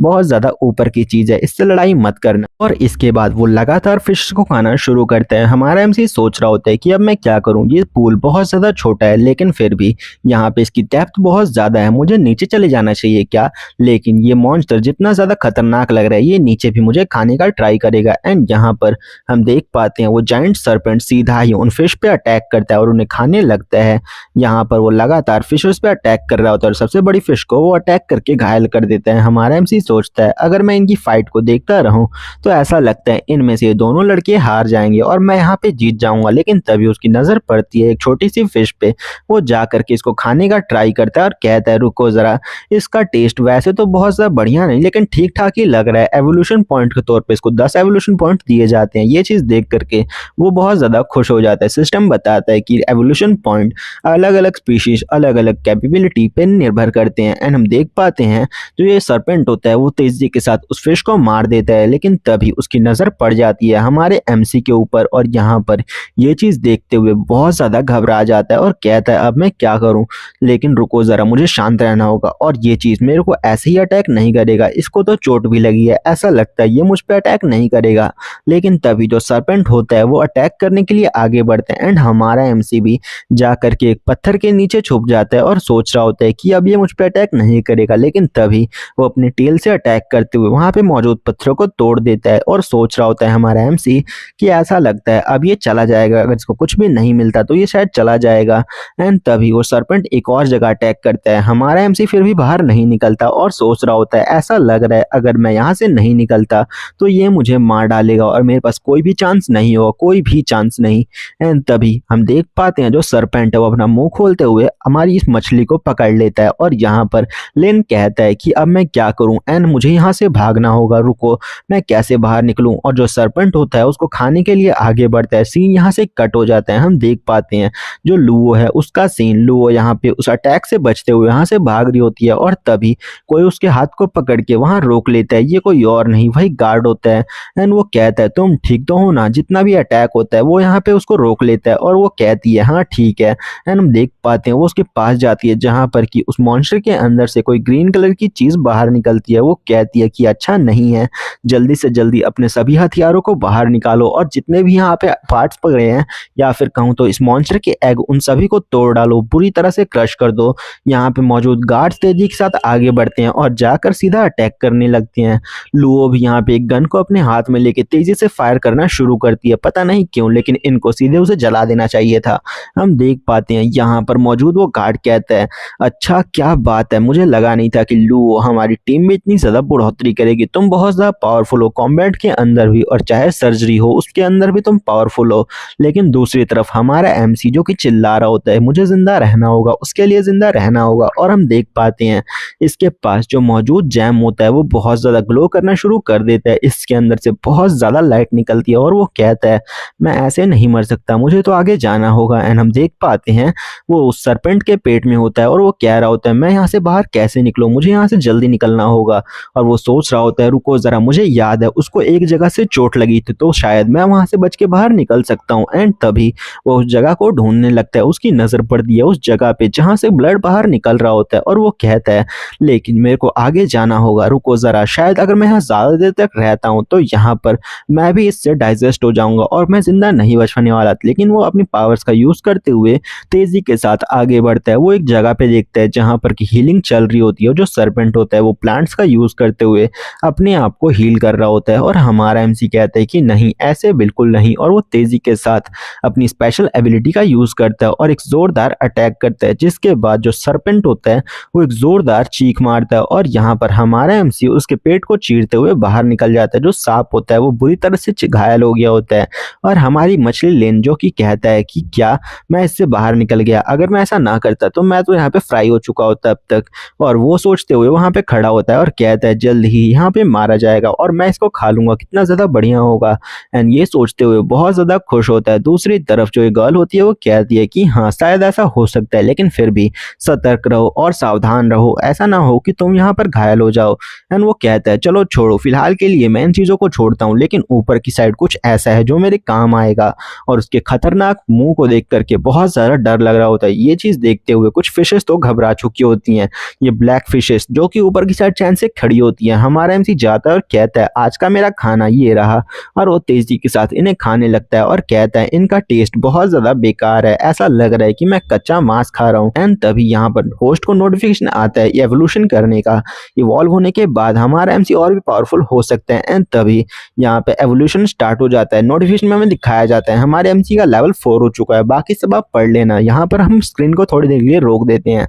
बहुत ज्यादा ऊपर की चीज है, इससे लड़ाई मत करना। और इसके बाद वो लगातार फिश को खाना शुरू करता है। हमारा एमसी सोच रहा होता है कि अब मैं क्या करूं, ये पूल बहुत ज्यादा छोटा है, लेकिन फिर भी यहाँ पे इसकी डेप्थ बहुत ज्यादा है, मुझे नीचे चले जाना चाहिए क्या। लेकिन ये मॉन्स्टर जितना ज्यादा खतरनाक लग रहा है ये नीचे भी मुझे खाने का ट्राई करेगा। एंड यहाँ पर हम देख पाते हैं वो जायंट सर्पेंट सीधा ही उन फिश पे अटैक करता है और उन्हें खाने लगता है। यहाँ पर वो लगातार फिशर्स पे अटैक कर रहा होता है और सबसे बड़ी फिश को वो अटैक करके घायल कर देता है। हमारा एमसी सोचता है अगर मैं इनकी फाइट को देखता रहूं तो ऐसा लगता है इनमें से दोनों लड़के हार जाएंगे और मैं यहाँ पे जीत जाऊंगा। लेकिन तभी उसकी नजर पड़ती है एक छोटी सी फिश पे, वो जा करके इसको खाने का ट्राई करता है और कहता है रुको जरा, इसका टेस्ट वैसे तो बहुत ज्यादा बढ़िया नहीं लेकिन ठीक ठाक ही लग रहा है। एवोल्यूशन पॉइंट के तौर पे इसको 10 एवोल्यूशन पॉइंट दिए जाते हैं। ये चीज देख करके वो बहुत ज्यादा खुश हो जाता है। सिस्टम बताता है कि एवोल्यूशन पॉइंट अलग अलग स्पीशीज अलग अलग कैपेबिलिटी पे निर्भर करते हैं। एंड हम देख पाते हैं जो ये सरपेंट होता है वो तेजी के साथ उस फिश को मार देता है, लेकिन तभी उसकी नजर पड़ जाती है हमारे एमसी के ऊपर और यहाँ पर ये चीज देखते हुए बहुत ज्यादा घबरा जाता है और कहता है अब मैं क्या करूं, लेकिन रुको जरा मुझे शांत रहना होगा और ये चीज मेरे को ऐसे ही अटैक नहीं करेगा, इसको तो चोट भी लगी है, ऐसा लगता है ये मुझ पे अटैक नहीं करेगा। लेकिन तभी जो सरपेंट होता है वो अटैक करने के लिए आगे बढ़ते हैं। एंड हमारा एमसी भी जा करके एक पत्थर के नीचे छुप जाता है और सोच रहा होता है होता है कि अब ये मुझ पे अटैक नहीं करेगा, लेकिन तभी वो अपनी टेल से अटैक करते हुए वहाँ पे मौजूद पत्थरों को तोड़ देता है और सोच रहा होता है हमारा एमसी कि ऐसा लगता है अब ये चला जाएगा, अगर इसको कुछ भी नहीं मिलता तो ये शायद चला जाएगा। एंड तभी वो सरपेंट एक और जगह अटैक करता है। हमारा एमसी फिर भी बाहर नहीं निकलता और सोच रहा होता है ऐसा लग रहा है अगर मैं यहाँ से नहीं निकलता तो ये मुझे मार डालेगा और मेरे पास कोई भी चांस नहीं होगा, कोई भी चांस नहीं। एंड तभी हम देख पाते हैं जो सरपेंट है वो अपना मुंह खोलते हुए हमारी इस मछली को पकड़ लेता है और यहाँ पर लेन कहता है कि अब मैं क्या करूं एंड मुझे यहाँ से भागना होगा, रुको मैं कैसे बाहर निकलूं। और जो सरपेंट होता है उसको खाने के लिए आगे बढ़ता है। सीन यहाँ से कट हो जाता है। हम देख पाते हैं जो लुओ है उसका सीन, लुओ यहाँ पे उस अटैक से बचते हुए यहाँ से भाग रही होती है और तभी कोई उसके हाथ को पकड़ के वहां रोक लेता है। ये कोई और नहीं वही गार्ड होता है। एंड वो कहता है तुम ठीक तो हो ना, जितना भी अटैक होता है वो यहाँ पे उसको रोक लेता है और वो कहती है हाँ ठीक है। एंड हम देख पाते हैं वो उसके पास जाती है जहां पर कि उस मॉन्स्टर के अंदर से कोई ग्रीन कलर की चीज बाहर निकलती है। वो कहती है कि अच्छा नहीं है, जल्दी से जल्दी अपने सभी हथियारों को बाहर निकालो और जितने भी यहाँ पे पार्ट्स पकड़े हैं या फिर कहूँ तो इस मॉन्स्टर के एग उन सभी को तोड़ डालो, बुरी तरह से क्रश कर दो। यहाँ पे मौजूद गार्ड्स तेजी के साथ आगे बढ़ते हैं और जाकर सीधा अटैक करने लगते हैं। लुओ भी यहाँ पे एक गन को अपने हाथ में लेके तेजी से फायर करना शुरू करती है, पता नहीं क्यों लेकिन इनको सीधे उसे जला देना चाहिए था। हम देख पाते हैं यहाँ पर मौजूद वो गार्ड कहता है अच्छा क्या बात है, मुझे लगा नहीं था कि लुओ हमारी टीम में इतनी ज्यादा बढ़ोतरी करेगी, तुम बहुत ज्यादा पावरफुल हो कॉम्बैट के अंदर भी और चाहे सर्जरी हो उसके अंदर भी तुम पावरफुल हो। लेकिन दूसरी तरफ हमारा एमसी जो कि चिल्ला रहा होता है मुझे जिंदा रहना होगा, उसके लिए जिंदा रहना होगा। और हम देख पाते हैं इसके पास जो मौजूद जैम होता है वो बहुत ज्यादा ग्लो करना शुरू कर देता है, इसके अंदर से बहुत ज्यादा लाइट निकलती है और वो कहता है मैं ऐसे नहीं मर सकता, मुझे तो आगे जाना होगा। एंड हम देख पाते हैं वो उस सरपेंट के पेट में होता है और वो कह रहा होता है मैं यहाँ से बाहर कैसे निकलूं, मुझे यहाँ से जल्दी निकलना होगा। और वो सोच रहा होता है रुको जरा, मुझे याद है उसको एक जगह से चोट लगी थी तो शायद मैं वहां से बच के बाहर निकल सकता हूँ। एंड तभी वो उस जगह को ढूंढने लगता है, उसकी नजर पड़ती है उस जगह पे जहां से ब्लड बाहर निकल रहा होता है और वो कहता है लेकिन मेरे को आगे जाना होगा, रुको जरा, शायद अगर मैं यहाँ ज्यादा देर तक रहता हूँ तो यहाँ पर मैं भी इससे डाइजेस्ट हो जाऊंगा और मैं जिंदा नहीं बचने वाला। लेकिन वो अपनी पावर्स का यूज करते हुए तेजी के साथ आगे बढ़ता है। वो एक जगह पे देखता है जहां पर की हीलिंग चल रही होती है। जो सरपेंट होता है वो प्लांट्स का यूज करते हुए अपने आप को हील कर रहा होता है और हमारा एमसी कहता है कि नहीं ऐसे बिल्कुल नहीं। और वो तेजी के साथ अपनी स्पेशल एबिलिटी का यूज करता है और एक जोरदार अटैक करता है, जिसके बाद जो सरपेंट होता है वो एक जोरदार चीख मारता है और यहाँ पर हमारा एमसी उसके पेट को चीरते हुए बाहर निकल जाता है। जो सांप होता है वो बुरी तरह से घायल हो गया होता है और हमारी मछली लेन जो कि कहता है कि क्या मैं इससे बाहर निकल गया, अगर मैं ऐसा ना करता तो मैं तो यहाँ पे फ्राई हो चुका होता अब तक। और वो सोचते हुए वहां पे खड़ा होता है और कहता है जल्द ही यहाँ पे मारा जाएगा और मैं इसको खा लूंगा, कितना ज्यादा बढ़िया होगा। एंड ये सोचते हुए बहुत ज्यादा खुश होता है। दूसरी तरफ जो गर्ल होती है वो कहती है कि हाँ शायद ऐसा हो सकता है लेकिन फिर भी सतर्क रहो और सावधान रहो, ऐसा ना हो कि तुम यहाँ पर घायल हो जाओ। एंड वो कहता है चलो छोड़ो, फिलहाल के लिए मैं इन चीजों को छोड़ता हूँ लेकिन ऊपर की साइड कुछ ऐसा है जो मेरे काम आएगा। और उसके खतरनाक मुंह को देख करके बहुत ज्यादा डर लग रहा होता है। ये चीज देखते हुए कुछ फिशेस तो घबरा चुकी होती हैं, ये ब्लैक फिशेस जो कि ऊपर की साइड चैन से खड़ी होती हैं। हमारा एमसी जाता है और कहता है आज का मेरा खाना ये रहा और वो तेजी के साथ इन्हें खाने लगता है और कहता है इनका टेस्ट बहुत ज्यादा बेकार है, ऐसा लग रहा है कि मैं कच्चा मांस खा रहा हूँ। एंड तभी यहाँ पर होस्ट को नोटिफिकेशन आता है एवोल्यूशन करने का, इवॉल्व होने के बाद हमारा एमसी और भी पावरफुल हो सकता है। एंड तभी यहाँ पे एवोल्यूशन स्टार्ट हो जाता है। नोटिफिकेशन में हमें दिखाया जाता है हमारे एमसी का लेवल 4 हो चुका है, बाकी सब आप पढ़ लेना। यहाँ पर हम स्क्रीन को थोड़ी देर के लिए रोक देते हैं।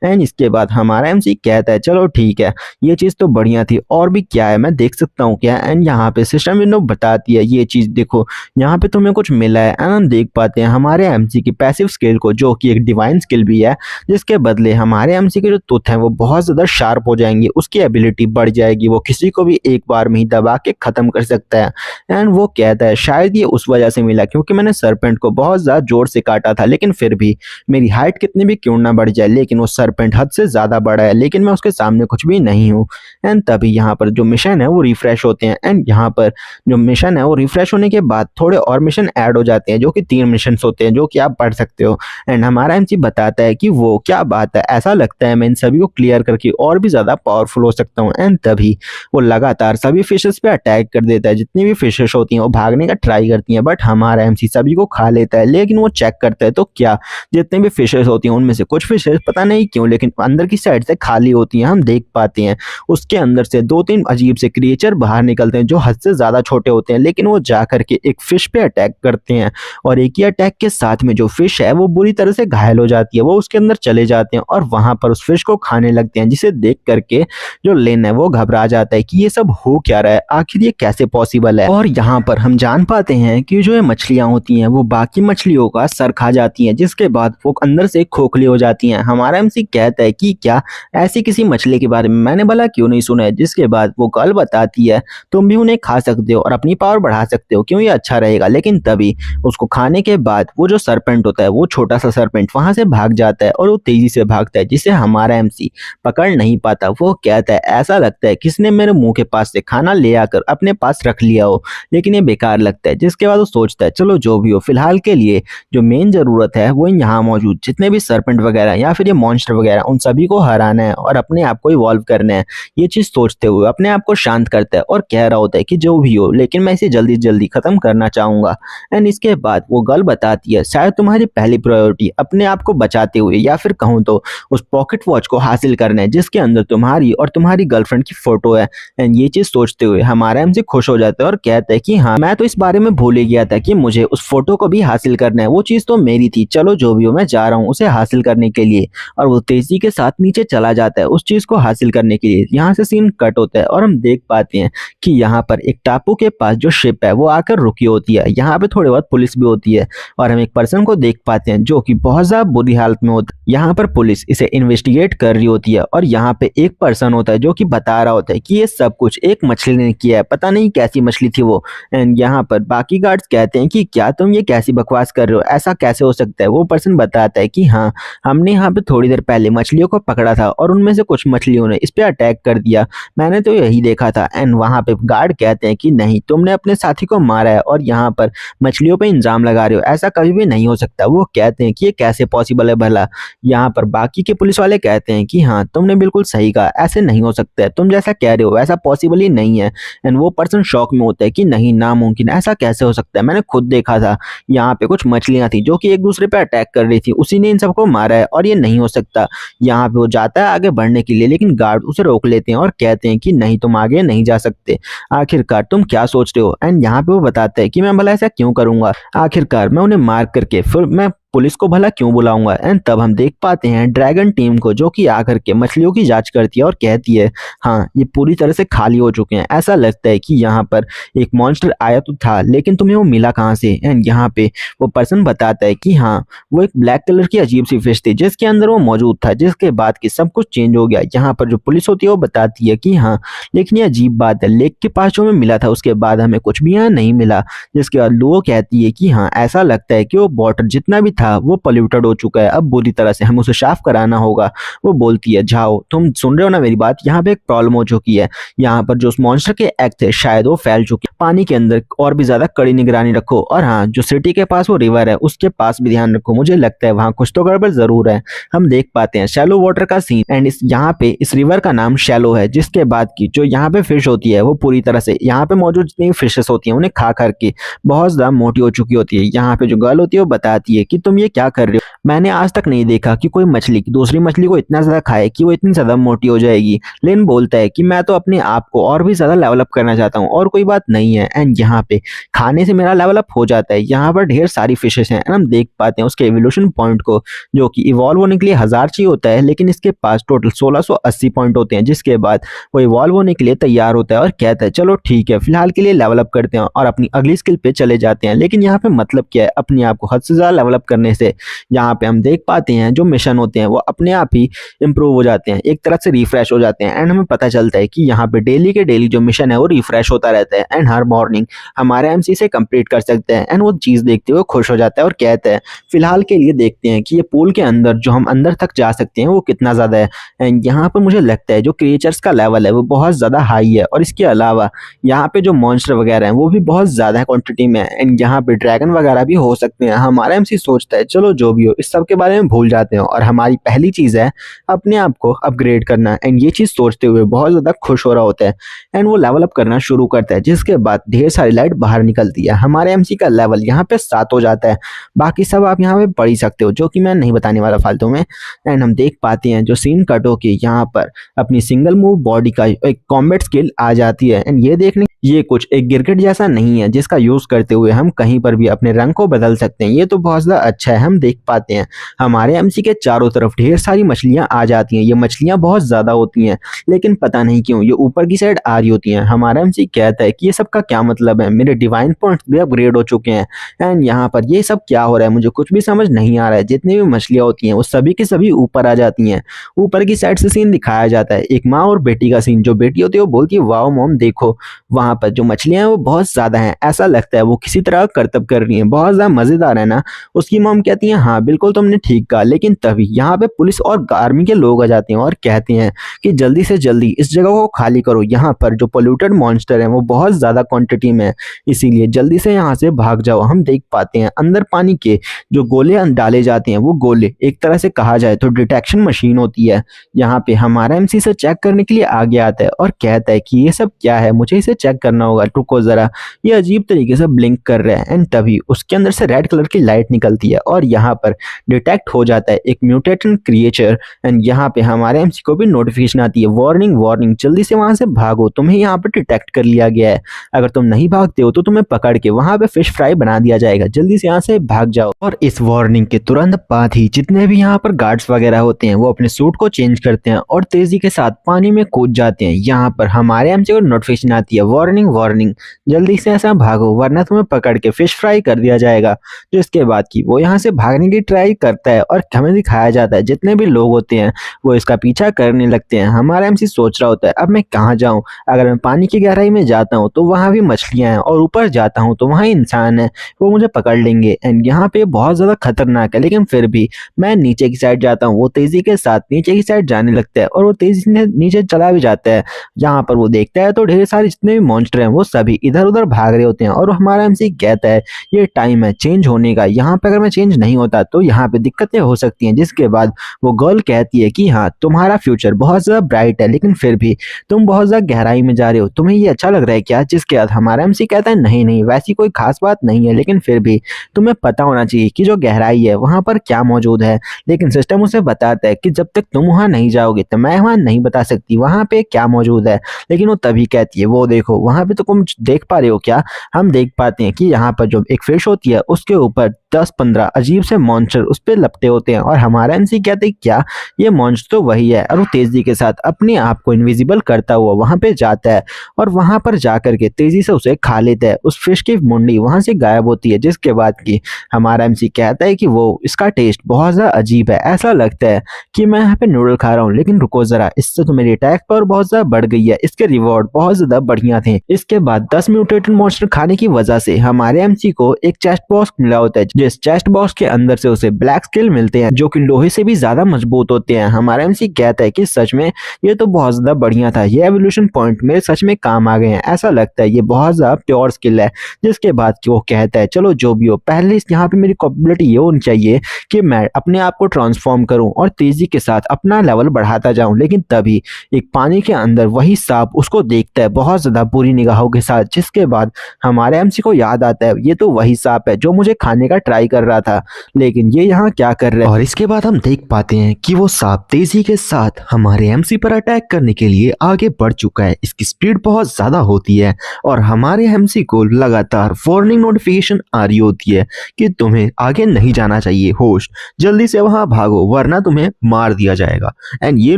एंड इसके बाद हमारा एमसी कहता है चलो ठीक है ये चीज़ तो बढ़िया थी, और भी क्या है मैं देख सकता हूँ क्या। एंड यहाँ पे सिस्टम विंडो बताती है ये चीज़ देखो यहाँ पे तुम्हें कुछ मिला है। एंड हम देख पाते हैं हमारे एमसी की पैसिव स्किल को जो कि एक डिवाइन स्किल भी है, जिसके बदले हमारे एमसी के जो तुथ हैं वो बहुत ज़्यादा शार्प हो जाएंगे, उसकी एबिलिटी बढ़ जाएगी, वो किसी को भी एक बार में ही दबा के ख़त्म कर सकता है। एंड वो कहता है शायद ये उस वजह से मिला क्योंकि मैंने सरपेंट को बहुत ज़्यादा जोर से काटा था, लेकिन फिर भी मेरी हाइट कितनी भी क्यों ना बढ़ जाए लेकिन वो सरपेंट हद से ज़्यादा बड़ा है, लेकिन मैं उसके सामने कुछ भी नहीं हूँ। एंड तभी यहाँ पर जो मिशन है वो रिफ्रेश होते हैं, एंड यहाँ पर जो मिशन है वो रिफ्रेश होने के बाद थोड़े और मिशन ऐड हो जाते हैं, जो कि 3 मिशंस होते हैं, जो कि आप पढ़ सकते हो। एंड हमारा एमसी बताता है कि वो क्या बात है, ऐसा लगता है मैं इन सभी को क्लियर करके और भी ज़्यादा पावरफुल हो सकता हूँ। एंड तभी वो लगातार सभी फिशेस पे अटैक कर देता है। जितनी भी फिशेस होती हैं वो भागने का ट्राई करती हैं, बट हमारा एमसी सभी को खा लेता है। लेकिन वो चेक करता है तो क्या जितनी भी फिशेस होती हैं उनमें से कुछ फिशेस पता नहीं क्यों लेकिन अंदर की साइड से खाली होती हैं। हम देख पाते हैं उसके अंदर से 2-3 अजीब से क्रिएचर बाहर निकलते हैं जो हद से ज़्यादा छोटे होते हैं, लेकिन वो जा करके एक फिश पे अटैक करते हैं और एक ही अटैक के साथ में जो फिश है वो बुरी तरह से घायल हो जाती है। वो उसके अंदर चले जाते हैं और वहां पर उस फिश को खाने लगते हैं, जिसे देख करके जो लेन है वो घबरा जाता है कि ये सब हो क्या रहा है, आखिर ये कैसे पॉसिबल है। और यहाँ पर हम जान पाते हैं कि जो ये मछलियां होती हैं वो बाकी मछलियों का सर खा जाती हैं, जिसके बाद वो अंदर से खोखली हो जाती हैं। हमारा एमसी कहता है कि क्या ऐसी किसी मछली के बारे में मैंने भला क्यों नहीं सुना है, जिसके बाद वो गर्ल बताती है तुम भी उन्हें खा सकते हो और अपनी पावर बढ़ा सकते हो, क्यों ये अच्छा रहेगा। लेकिन तभी उसको खाने के बाद वो जो सरपेंट होता है, वो छोटा सा सरपेंट वहां से भाग जाता है और वो तेजी से भागता है, जिसे हमारा एमसी पकड़ नहीं पाता। वो कहता है ऐसा लगता है किसने मेरे मुंह के पास से खाना ले आकर अपने पास रख लिया हो, लेकिन ये बेकार लगता है। जिसके बाद वो सोचता है चलो जो भी हो, फिलहाल के लिए जो मेन जरूरत है वो यहाँ मौजूद जितने भी सरपेंट वगैरह या फिर ये मॉन्स्टर वगैरह उन सभी को हराना है और अपने आप को इवॉल्व करना है। ये चीज सोचते हुए अपने आप को शांत करता है और कह रहा होता है कि जो भी हो, लेकिन मैं इसे जल्दी जल्दी खत्म करना चाहूंगा। एंड इसके बाद वो गर्ल बताती है शायद तुम्हारी पहली प्रायोरिटी अपने आप को बचाते हुए या फिर कहूँ तो उस पॉकेट वॉच को हासिल करना है जिसके अंदर तुम्हारी और तुम्हारी गर्लफ्रेंड की फोटो है। एंड ये चीज सोचते हुए हमारा एमसी खुश हो जाता है और कहता है कि हाँ मैं तो इस बारे में भूल ही गया था कि मुझे उस फोटो को भी हासिल करना है, वो चीज तो मेरी थी। चलो जो भी हो, मैं जा रहा हूँ उसे हासिल करने के लिए। और वो तेजी के साथ नीचे चला जाता है उस चीज को हासिल करने के लिए। यहाँ से सीन कट होता है और हम देख पाते हैं कि यहाँ पर एक टापू के पास जो शिप है वो आकर रुकी होती है। यहाँ पे थोड़ी बहुत पुलिस भी होती है और हम एक पर्सन को देख पाते हैं जो कि बहुत ज्यादा बुरी हालत में होता है। यहाँ पर पुलिस इसे इन्वेस्टिगेट कर रही होती है और यहाँ पे एक पर्सन होता है जो कि बता रहा होता है कि ये सब कुछ एक मछली ने किया है, पता नहीं कैसी मछली थी वो। एंड यहाँ पर बाकी गार्ड्स कहते हैं कि क्या तुम ये कैसी बकवास कर रहे हो, ऐसा कैसे हो सकता है। वो पर्सन बताता है कि हाँ हमने यहाँ पे थोड़ी देर पहले मछलियों को पकड़ा था और उनमें से कुछ मछलियों ने इस पे अटैक कर दिया, मैंने तो यही देखा था। एंड वहाँ पे गार्ड कहते हैं कि नहीं, तुमने अपने साथी को मारा है और यहाँ पर मछलियों पे इल्जाम लगा रहे हो, ऐसा कभी भी नहीं हो सकता। वो कहते हैं कि ये कैसे पॉसिबल है भला। यहाँ पर बाकी के पुलिस वाले कहते हैं कि हाँ तुमने बिल्कुल सही कहा, ऐसे नहीं हो सकता है, तुम जैसा कह रहे हो वैसा पॉसिबल ही नहीं है। एंड वो पर्सन शॉक में होता है कि नहीं, नामुमकिन, ऐसा कैसे हो सकता है, मैंने खुद देखा था यहाँ पे कुछ मछलियां थी जो कि एक दूसरे पे अटैक कर रही थी, उसी ने इन सबको मारा है और ये नहीं हो सकता। यहाँ पे वो जाता है आगे बढ़ने के लिए, लेकिन गार्ड उसे रोक लेते हैं और कहते हैं कि नहीं, तुम आगे नहीं जा सकते, आखिरकार तुम क्या सोच रहे हो। एंड यहाँ पे वो बताता है कि मैं भला ऐसा क्यों करूंगा, आखिरकार मैं उन्हें मार करके फिर मैं पुलिस को भला क्यों बुलाऊंगा। एंड तब हम देख पाते हैं ड्रैगन टीम को जो कि आकर के मछलियों की जांच करती है और कहती है हाँ ये पूरी तरह से खाली हो चुके हैं, ऐसा लगता है कि यहाँ पर एक मॉन्स्टर आया तो था, लेकिन तुम्हें वो मिला कहाँ से। एंड यहाँ पे वो पर्सन बताता है कि हाँ वो एक ब्लैक कलर की अजीब सी फिश थी जिसके अंदर वो मौजूद था, जिसके बाद की सब कुछ चेंज हो गया। यहाँ पर जो पुलिस होती है वो बताती है कि हाँ लेकिन ये अजीब बात है, लेक के पास जो हमें मिला था उसके बाद हमें कुछ भी यहाँ नहीं मिला। जिसके बाद लुओ कहती है कि हाँ ऐसा लगता है कि वो वाटर जितना भी था वो पॉल्यूटेड हो चुका है, अब बुरी तरह से हमें उसे साफ कराना होगा। वो बोलती है जाओ, तुम सुन रहे हो ना मेरी बात, यहाँ पे एक प्रॉब्लम हो चुकी है, यहाँ पर जो उस मॉन्स्टर के एग थे शायद वो फैल चुके, पानी के अंदर और भी ज्यादा कड़ी निगरानी रखो। और हाँ जो सिटी के पास वो रिवर है उसके पास भी ध्यान रखो, मुझे लगता है वहाँ कुछ तो गड़बड़ जरूर है। हम देख पाते हैं शैलो वाटर का सीन एंड इस यहाँ पे इस रिवर का नाम शैलो है, जिसके बाद की जो यहाँ पे फिश होती है वो पूरी तरह से यहाँ पे मौजूद जितनी फिशेस होती हैं उन्हें खा करके बहुत ज्यादा मोटी हो चुकी होती है। यहाँ पे जो गर्ल होती है वो बताती है कि तुम ये क्या कर रहे हो, मैंने आज तक नहीं देखा कि कोई मछली दूसरी मछली को इतना ज्यादा खाए कि वो इतनी ज्यादा मोटी हो जाएगी। लेन बोलता है कि मैं तो अपने आप को और भी ज्यादा लेवल अप करना चाहता हूँ और कोई बात नहीं है। एंड यहाँ पे खाने से मेरा लेवल अप हो जाता है। यहाँ पर ढेर सारी फिशेस हैं एंड हम देख पाते हैं उसके एवोल्यूशन पॉइंट को, जो कि इवॉल्व होने के लिए 1000 चाहिए होता है, लेकिन इसके पास टोटल 1680 पॉइंट होते हैं। जिसके बाद वो इवॉल्व होने के लिए तैयार होता है और कहता है चलो ठीक है फिलहाल के लिए लेवल अप करते हैं और अपनी अगली स्किल पे चले जाते हैं। लेकिन यहाँ पे मतलब क्या है, अपने आप को हद से ज्यादा लेवल अप करने से यहाँ पे हम देख पाते हैं जो मिशन होते हैं वो अपने आप ही इम्प्रूव हो जाते हैं, एक तरह से रिफ्रेश हो जाते हैं। एंड हमें पता चलता है कि यहाँ पे डेली के डेली जो मिशन है वो रिफ्रेश होता रहता है एंड हर मॉर्निंग हमारे एमसी से कंप्लीट कर सकते हैं। एंड वो चीज़ देखते हुए खुश हो जाता है और कहता है फिलहाल के लिए देखते हैं कि ये पूल के अंदर जो हम अंदर तक जा सकते हैं वो कितना ज़्यादा है। एंड यहाँ पर मुझे लगता है जो क्रिएचर्स का लेवल है वो बहुत ज़्यादा हाई है और इसके अलावा यहाँ पे जो मॉन्स्टर वगैरह हैं वो भी बहुत ज़्यादा क्वांटिटी में है। एंड यहाँ पे ड्रैगन वगैरह भी हो सकते हैं। हमारा एमसी सोचता है चलो जो भी हो इस सब के बारे में भूल जाते हैं और हमारी पहली चीज़ है अपने आप को अपग्रेड करना। एंड ये चीज़ सोचते हुए बहुत ज़्यादा खुश हो रहा होता है एंड वो लेवल अप करना शुरू करता है, जिसके बाद ढेर सारी लाइट बाहर निकलती है। हमारे एमसी का लेवल यहाँ पे 7 हो जाता है। बाकी सब आप यहाँ पे पढ़ ही सकते हो, जो कि मैं नहीं बताने वाला फालतू में। एंड हम देख पाते हैं जो सीन कट होके यहाँ पर अपनी सिंगल मूव बॉडी का एक कॉम्बैट स्किल आ जाती है। एंड ये देखने ये कुछ एक गिरगिट जैसा नहीं है जिसका यूज करते हुए हम कहीं पर भी अपने रंग को बदल सकते हैं। ये तो बहुत ज़्यादा अच्छा है। हम देख पाते हैं हमारे एमसी के चारों तरफ ढेर सारी मछलियां आ जाती हैं। ये मछलियां बहुत ज़्यादा होती हैं लेकिन पता नहीं क्यों ये ऊपर की साइड आ रही होती हैं। हमारा एमसी कहता है कि ये सब का क्या मतलब है, मेरे डिवाइन पॉइंट्स भी अपग्रेड हो चुके हैं। एंड यहाँ पर ये सब क्या हो रहा है मुझे कुछ भी समझ नहीं आ रहा है। जितनी भी मछलियां होती हैं वो सभी की सभी ऊपर आ जाती हैं। ऊपर की साइड से सीन दिखाया जाता है एक माँ और बेटी का सीन। जो बेटी होती है वो बोलती है वाओ मॉम देखो वहां पर जो मछलियां हैं वो बहुत ज्यादा हैं, ऐसा लगता है वो किसी तरह करतब कर रही हैं, बहुत ज्यादा मजेदार है ना। उसकी मॉम कहती है हाँ बिल्कुल तुमने ठीक कहा। लेकिन तभी यहाँ पे पुलिस और आर्मी के लोग आ जाते हैं और कहते हैं कि जल्दी से जल्दी इस जगह को खाली करो, यहाँ पर जो पोल्यूटेड मॉन्स्टर है वो बहुत ज्यादा क्वांटिटी में है, इसीलिए जल्दी से यहाँ से भाग जाओ। हम देख पाते हैं अंदर पानी के जो गोले डाले जाते हैं वो गोले एक तरह से कहा जाए तो डिटेक्शन मशीन होती है। यहाँ पे हमारा एमसी से चेक करने के लिए आगे आता है और कहता है कि ये सब क्या है, मुझे इसे चेक करना होगा, रुको जरा। ये अजीब तरीके से ब्लिंक कर रहा है। एंड तभी उसके अंदर से रेड कलर की लाइट निकलती है और यहाँ पर डिटेक्ट हो जाता है एक म्यूटेटेड क्रिएचर। एंड यहाँ पे हमारे एमसी को भी नोटिफिकेशन आती है वार्निंग वार्निंग जल्दी से वहां से भागो, तुम्हें यहाँ पर डिटेक्ट कर लिया गया है। अगर तुम नहीं भागते हो तो तुम्हें पकड़ के वहां पे फिश फ्राई बना दिया जाएगा, जल्दी से यहाँ से भाग जाओ। और इस वार्निंग के तुरंत बाद ही जितने भी यहाँ पर गार्ड्स वगैरह होते हैं वो अपने सूट को चेंज करते हैं और तेजी के साथ पानी में कूद जाते हैं। यहाँ पर हमारे एमसी को नोटिफिकेशन आती है वार्निंग वार्निंग जल्दी से ऐसा भागो वरना तुम्हें पकड़ के फिश फ्राई कर दिया जाएगा। जो इसके बाद की वो यहाँ से भागने की ट्राई करता है और हमें दिखाया जाता है जितने भी लोग होते हैं वो इसका पीछा करने लगते हैं। हमारा एमसी सोच रहा होता है अब मैं कहाँ जाऊँ, अगर मैं पानी की गहराई में जाता हूँ तो वहाँ भी मछलियाँ हैं और ऊपर जाता हूँ तो वहाँ इंसान है, वो मुझे पकड़ लेंगे। एंड यहाँ पे बहुत ज़्यादा खतरनाक है लेकिन फिर भी मैं नीचे की साइड जाता हूँ। वो तेजी के साथ नीचे की साइड जाने लगता है और वो तेजी से नीचे चला भी जाता है। यहाँ पर वो देखता है तो ढेर सारे जितने भी मॉन्स्टर हैं वो सभी इधर उधर भाग रहे होते हैं और हमारा एमसी कहता है ये टाइम है चेंज होने का, यहाँ पे अगर मैं चेंज नहीं होता तो यहाँ पे दिक्कतें हो सकती हैं। जिसके बाद वो गर्ल कहती है कि हाँ तुम्हारा फ्यूचर बहुत ज़्यादा ब्राइट है लेकिन फिर भी तुम बहुत ज़्यादा गहराई में जा रहे हो, तुम्हें ये अच्छा लग रहा है क्या? जिसके बाद हमारा एमसी कहता है नहीं नहीं वैसी कोई खास बात नहीं है लेकिन फिर भी तुम्हें पता होना चाहिए कि जो गहराई है वहाँ पर क्या मौजूद है। लेकिन सिस्टम उसे बताता है कि जब तक तुम वहाँ नहीं जाओगे तो मैं वहाँ नहीं बता सकती वहाँ पे क्या मौजूद है। लेकिन वो तभी कहती है वो देखो वहाँ पे तो तुम देख पा रहे हो क्या? हम देख पाते हैं कि यहाँ पर जो एक फिश होती है उसके ऊपर 10-15 अजीब से मॉन्स्टर उस पर लपटे होते हैं और हमारा एमसी कहते हैं क्या ये मॉन्स्टर तो वही है। और वो तेजी के साथ अपने आप को इनविजिबल करता हुआ वहां पे जाता है और वहां पर जाकर के तेजी से उसे खा लेता है। उस फिश की मुंडी वहां से गायब होती है। जिसके बाद की हमारा एमसी कहता है कि वो इसका टेस्ट बहुत ज्यादा अजीब है, ऐसा लगता है कि मैं यहाँ पे नूडल खा रहा हूँ। लेकिन रुको जरा, इससे तो मेरी अटैक पावर बहुत ज्यादा बढ़ गई है, इसके रिवॉर्ड बहुत ज्यादा बढ़िया थे। इसके बाद 10 म्यूटेटेड मॉन्स्टर खाने की वजह से हमारे एमसी को एक चेस्ट बॉक्स मिला होता है, जिस चेस्ट बॉक्स के अंदर से उसे ब्लैक स्किल मिलते हैं जो कि लोहे से भी ज्यादा मजबूत होते हैं। हमारा एमसी कहता है कि सच में ये तो बहुत ज्यादा बढ़िया था, ये एवोल्यूशन पॉइंट मेरे सच में काम आ गए हैं, ऐसा लगता है ये बहुत ज्यादा प्योर स्किल है। जिसके बाद वो कहता है चलो जो भी हो, पहले यहाँ पे मेरी कैपेबिलिटी ये होनी चाहिए कि मैं अपने आप को ट्रांसफॉर्म करूं और तेजी के साथ अपना लेवल बढ़ाता जाऊं। लेकिन तभी एक पानी के अंदर वही सांप उसको देखता है बहुत ज्यादा बुरी निगाहों के साथ। जिसके बाद हमारे एमसी को याद आता है ये तो वही सांप है जो मुझे खाने का ट्राई कर रहा था, लेकिन ये यहाँ क्या कर रहा है। और इसके बाद हम देख पाते हैं कि वो सांप तेजी के साथ हमारे एमसी पर अटैक करने के लिए आगे बढ़ चुका है। इसकी स्पीड बहुत ज्यादा होती है और हमारे एमसी को लगातार वार्निंग नोटिफिकेशन आ रही होती है कि तुम्हें आगे नहीं जाना चाहिए, होस्ट जल्दी से वहां भागो वरना तुम्हें मार दिया जाएगा। एंड ये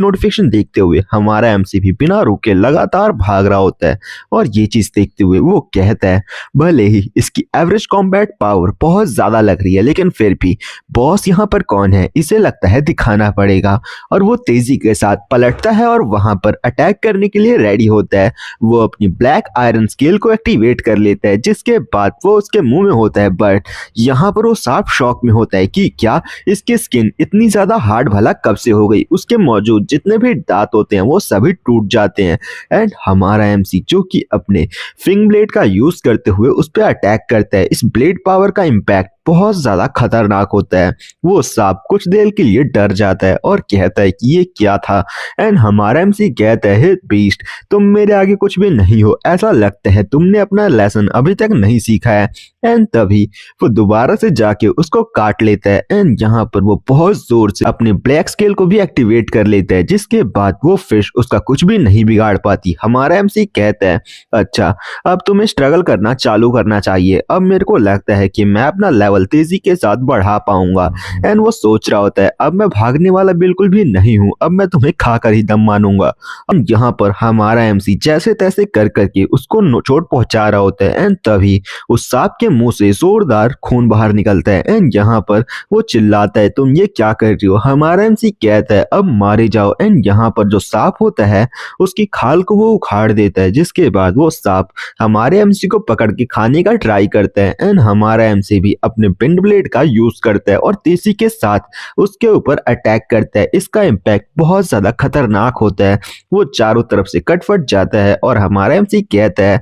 नोटिफिकेशन देखते हुए हमारा एमसी भी बिना रुके लगातार भाग रहा होता है और ये चीज देखते हुए वो कहता है भले ही इसकी एवरेज कॉम्बैट पावर बहुत ज्यादा लग रही है लेकिन फिर भी बॉस यहाँ पर कौन है इसे लगता है दिखाना पड़ेगा, और वो तेजी के साथ पलटता है और वहां पर अटैक करने के लिए रेडी होता है। वो अपनी ब्लैक आयरन स्केल को एक्टिवेट कर लेता है, जिसके बाद वो उसके मुंह में होता है। बट यहाँ पर वो साफ शॉक में होता है कि क्या इसकी स्किन इतनी ज्यादा हार्ड भला कब से हो गई। उसके मौजूद जितने भी दांत होते हैं वो सभी टूट जाते हैं। एंड हमारा एमसी जो कि अपने फिंग ब्लेड का यूज करते हुए उस पर अटैक करता है। इस ब्लेड पावर का इम्पैक्ट बहुत ज्यादा खतरनाक होता है। वो सांप कुछ देर के लिए डर जाता है और कहता है कि ये क्या था। एंड हमारा एमसी कहता है, बीस्ट तुम मेरे आगे कुछ भी नहीं हो, ऐसा लगता है तुमने अपना लेसन अभी तक नहीं सीखा है। एंड तभी वो दोबारा से जाके उसको काट लेता है। एंड यहाँ पर वो बहुत जोर से अपने ब्लैक स्केल को भी एक्टिवेट कर लेता है, जिसके बाद वो फिश उसका कुछ भी नहीं बिगाड़ पाती। हमारा एमसी कहता है, अच्छा अब तुम्हें स्ट्रगल करना चालू करना चाहिए, अब मेरे को लगता है कि मैं अपना लेवल तेजी के साथ बढ़ा पाऊंगा। एंड वो सोच रहा होता है, अब मैं भागने वाला बिल्कुल भी नहीं हूं, अब मैं तुम्हें खाकर ही दम मानूंगा। अब यहाँ पर हमारा एमसी जैसे तैसे कर करके उसको चोट पहुंचा रहा होता है। एंड तभी उस सांप के मुंह से जोरदार खून बाहर निकलता है। एंड यहाँ पर वो चिल्लाता है, तुम ये क्या कर रही हो। हमारा एमसी कहता है, अब मारे जाओ। एंड यहाँ पर जो सांप होता है उसकी खाल को वो उखाड़ देता है, जिसके बाद वो सांप हमारे एमसी को पकड़ के खाने का ट्राई करता है। एंड हमारा एमसी भी अपने विंड ब्लेड का यूज करता है और तेजी के साथ उसके ऊपर अटैक करता है। इसका इम्पैक्ट बहुत ज्यादा खतरनाक होता है। वो चारों तरफ से कटफट जाता है और हमारा एमसी कहता है,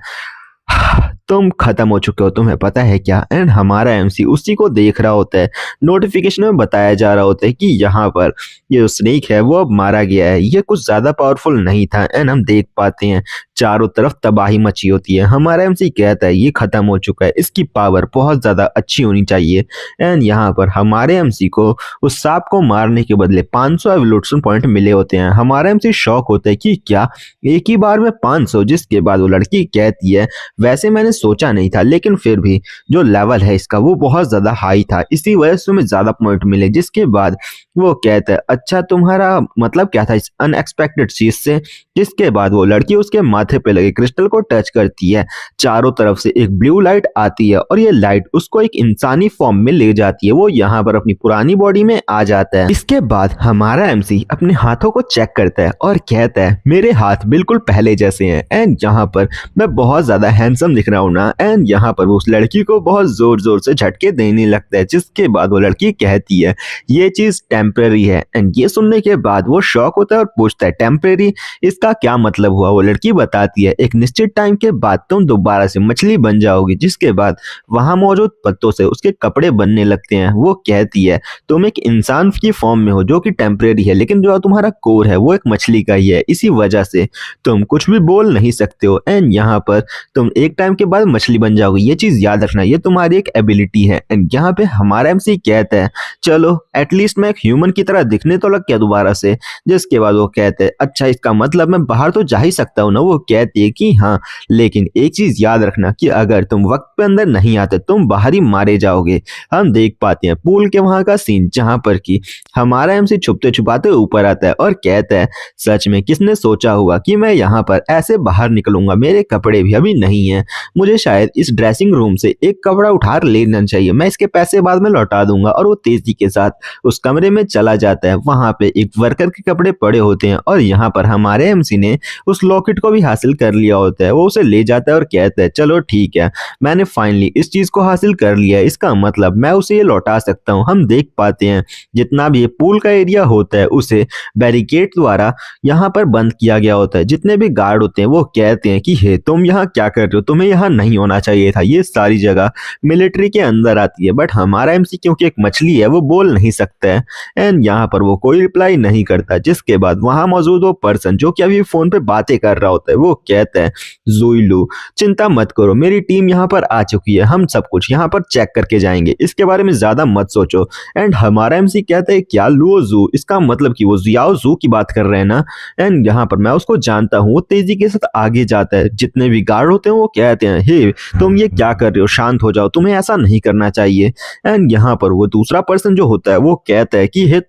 तुम खत्म हो चुके हो, तुम्हें पता है क्या। एंड हमारा एमसी उसी को देख रहा होता है। नोटिफिकेशन में बताया जा रहा होता है कि यहाँ पर ये जो स्नेक है वो अब मारा गया है। ये कुछ ज्यादा पावरफुल नहीं था। एंड हम देख पाते हैं चारों तरफ तबाही मची होती है। हमारा एमसी कहता है ये खत्म हो चुका है, इसकी पावर बहुत ज्यादा अच्छी होनी चाहिए। एंड यहाँ पर हमारे एमसी को उस सांप को मारने के बदले 500 एवोल्यूशन पॉइंट मिले होते हैं। हमारा एमसी शॉक होता है कि क्या एक ही बार में 500। जिसके बाद वो लड़की कहती है, वैसे मैंने सोचा नहीं था, लेकिन फिर भी जो लेवल है इसका वो बहुत ज्यादा हाई था, इसी वजह से तुम्हें ज्यादा पॉइंट मिले। जिसके बाद वो कहता है, अच्छा तुम्हारा मतलब क्या था इस अनएक्सपेक्टेड चीज से। जिसके बाद वो लड़की उसके माथे पे लगे क्रिस्टल को टच करती है। चारों तरफ से एक ब्लू लाइट आती है और ये लाइट उसको एक इंसानी फॉर्म में ले जाती है। वो यहाँ पर अपनी पुरानी बॉडी में आ जाता है। इसके बाद हमारा एमसी अपने हाथों को चेक करता है और कहता है, मेरे हाथ बिल्कुल पहले जैसे हैं। एंड यहाँ पर मैं बहुत ज्यादा हैंडसम दिख रहा हूँ ना। एंड यहाँ पर वो उस लड़की को बहुत जोर जोर से झटके देने लगता है। जिसके बाद वो लड़की कहती है, ये चीज टेम्परेरी है। एंड ये सुनने के बाद वो शॉक होता है और पूछता है, टेम्परेरी, इसका क्या मतलब हुआ। वो लड़की बताती है, एक निश्चित टाइम के बाद तुम दोबारा से मछली बन जाओगी। जिसके बाद वहां मौजूद पत्तों से उसके कपड़े बनने लगते हैं। वो कहती है, तुम एक इंसान की फॉर्म में हो जो कि टेम्परेरी है, लेकिन जो तुम्हारा कोर है वो एक मछली का ही है, इसी वजह से तुम कुछ भी बोल नहीं सकते हो। एंड यहाँ पर तुम एक टाइम के बाद मछली बन जाओगी, ये चीज याद रखना, ये तुम्हारी एक एबिलिटी है। एंड यहाँ पे हमारा एमसी कहता है, चलो एटलीस्ट मैं एक ह्यूमन की तरह दिखने तो लग गया दोबारा से। जिसके बाद वो कहते हैं, अच्छा इसका मतलब मैं बाहर तो जा ही सकता हूँ ना। वो कहती है कि हाँ, लेकिन एक चीज याद रखना कि अगर तुम वक्त पे अंदर नहीं आते तुम बाहर ही मारे जाओगे। हम देख पाते हैं पूल के वहां का सीन, जहां पर कि हमारा एमसी छुपते छुपाते ऊपर आता है और कहता है, सच में किसने सोचा होगा कि मैं यहाँ पर ऐसे बाहर निकलूंगा। मेरे कपड़े भी अभी नहीं है, मुझे शायद इस ड्रेसिंग रूम से एक कपड़ा उठा लेना चाहिए, मैं इसके पैसे बाद में लौटा दूंगा। और वो तेजी के साथ उस कमरे में चला जाता है। वहां पे एक वर्कर के कपड़े पड़े होते हैं और यहाँ पर हमारे एमसी ने उस लॉकेट को भी हासिल कर लिया होता है। वो उसे ले जाता है और कहता है, चलो ठीक है, मैंने फाइनली इस चीज को हासिल कर लिया है, इसका मतलब मैं उसे ये लौटा सकता हूँ। हम देख पाते हैं जितना भी ये पूल का एरिया होता है उसे बैरिकेड द्वारा यहाँ पर बंद किया गया होता है। जितने भी गार्ड होते हैं वो कहते हैं कि हे तुम यहाँ क्या कर रहे हो, तुम्हें यहाँ नहीं होना चाहिए था, ये सारी जगह मिलिट्री के अंदर आती है। बट हमारा एमसी क्योंकि एक मछली है वो बोल नहीं सकता है। एंड यहाँ पर वो कोई रिप्लाई नहीं करता। जिसके बाद वहां मौजूद वो पर्सन जो कि अभी फोन पे बातें कर रहा होता है वो कहता है, ज़ोइलू चिंता मत करो, मेरी टीम यहाँ पर आ चुकी है, हम सब कुछ यहाँ पर चेक करके जाएंगे, इसके बारे में ज्यादा मत सोचो। एंड हमारा एमसी कहता है, क्या लुओ जू, इसका मतलब कि वो जियाओ जू की बात कर रहे हैं ना। एंड यहाँ पर मैं उसको जानता हूँ। वो तेजी के साथ आगे जाता है। जितने भी गार्ड होते हैं वो कहते हैं, हे तुम ये क्या कर रहे हो, शांत हो जाओ, तुम्हें ऐसा नहीं करना चाहिए। एंड यहाँ पर वो दूसरा पर्सन जो होता है वो कहता है कि हे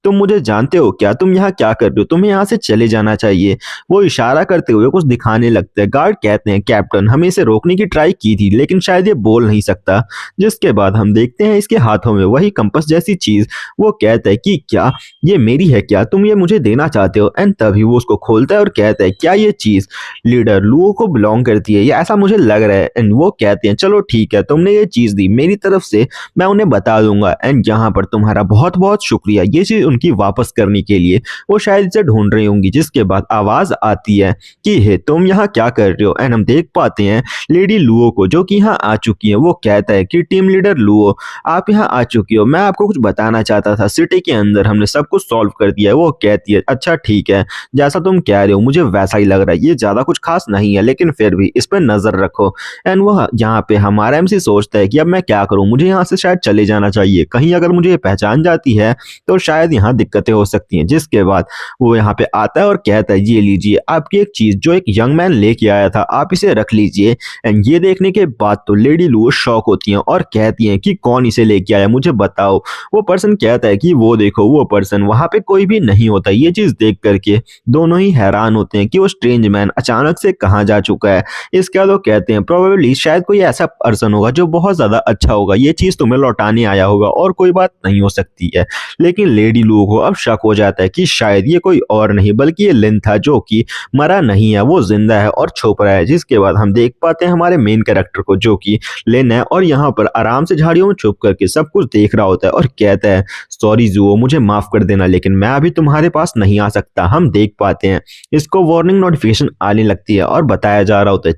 तुम मुझे जानते हो क्या? तुम यहाँ क्या कर रहे हो? तुम्हें यहाँ से चले जाना चाहिए। वो इशारा करते हुए कुछ दिखाने लगते हैं। गार्ड कहते हैं कैप्टन हमें इसे रोकने की ट्राई की थी लेकिन शायद ये बोल नहीं सकता। जिसके बाद हम देखते हैं इसके हाथों में वही कंपास जैसी चीज। वो कहता है कि क्या ये मेरी है? क्या तुम ये मुझे देना चाहते हो? एंड तभी वो उसको खोलता है और कहता है क्या ये चीज लीडर लुओ को बिलोंग करती है? या ऐसा मुझे लग रहा है। एंड वो कहते हैं चलो ठीक है, तुमने ये चीज दी, मेरी तरफ से मैं उन्हें बता दूंगा। एंड यहाँ पर तुम्हारा बहुत बहुत शुक्रिया ये चीज उनकी वापस करने के लिए। वो शायद इसे ढूंढ रही होंगी। जिसके बाद आवाज आती है कि हे तुम यहाँ क्या कर रहे हो? एंड हम देख पाते हैं लेडी लुओ को जो कि यहाँ आ चुकी है। वो कहता है कि टीम लीडर लुओ आप यहाँ आ चुकी हो, मैं आपको कुछ बताना चाहता था। सिटी के अंदर हमने सब कुछ सॉल्व कर दिया है। वो कहती है अच्छा ठीक है, जैसा तुम कह रहे हो मुझे वैसा ही लग रहा है। ये ज्यादा कुछ खास नहीं है लेकिन फिर भी इस पर नजर रखो। एंड वो यहाँ पे हमारा एमसी सोचता है कि अब मैं क्या करूं, मुझे यहाँ से शायद चले जाना चाहिए। कहीं अगर मुझे ये पहचान जाती है तो शायद यहाँ दिक्कतें हो सकती हैं। जिसके बाद वो यहाँ पे आता है और कहता है ये लीजिए आपकी एक चीज जो एक यंग मैन लेके आया था, आप इसे रख लीजिए। एंड ये देखने के बाद तो लेडी लुओ शॉक होती हैं और कहती हैं कि कौन इसे लेके आया, मुझे बताओ। वो पर्सन कहता है कि वो देखो वो पर्सन, वहां पे कोई भी नहीं होता। ये चीज देख करके दोनों ही हैरान होते हैं कि वो स्ट्रेंज मैन अचानक से कहाँ जा चुका है। इसके बाद वो कहते हैं प्रोबेबली शायद कोई ऐसा पर्सन होगा जो बहुत ज्यादा अच्छा होगा, ये चीज तुम्हें लौटाने आया होगा और कोई बात नहीं हो सकती है। लेकिन लेडी लुओ को अब शक हो जाता है कि शायद ये कोई और नहीं बल्कि ये लिन था जो कि मरा नहीं है, वो जिंदा है और छुप रहा है। जिसके बाद हम देख पाते हैं हमारे मेन कैरेक्टर को जो कि लिन है और यहाँ पर आराम से झाड़ियों में छुप करके सब कुछ देख रहा होता है और कहता है सॉरी जुओ मुझे माफ कर देना लेकिन मैं अभी तुम्हारे पास नहीं आ सकता। हम देख पाते हैं इसको वार्निंग नोटिफिकेशन आने लगती है और बताया जा रहा होता है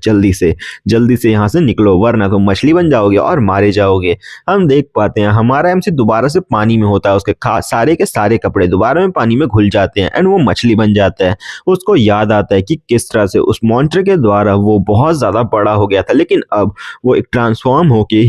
जल्दी से यहाँ से निकलो वरना तुम मछली बन जाओगे और मारे जाओगे। हम देख पाते हैं हमारा एमसी दोबारा से पानी में होता है, उसके सारे के सारे कपड़े दोबारा में पानी में घुल जाते हैं एंड वो मछली बन जाता है। उसको याद आता है कि किस तरह से उस मॉन्स्टर के द्वारा वो बहुत ज्यादा बड़ा हो गया था लेकिन अब वो एक ट्रांसफॉर्म होके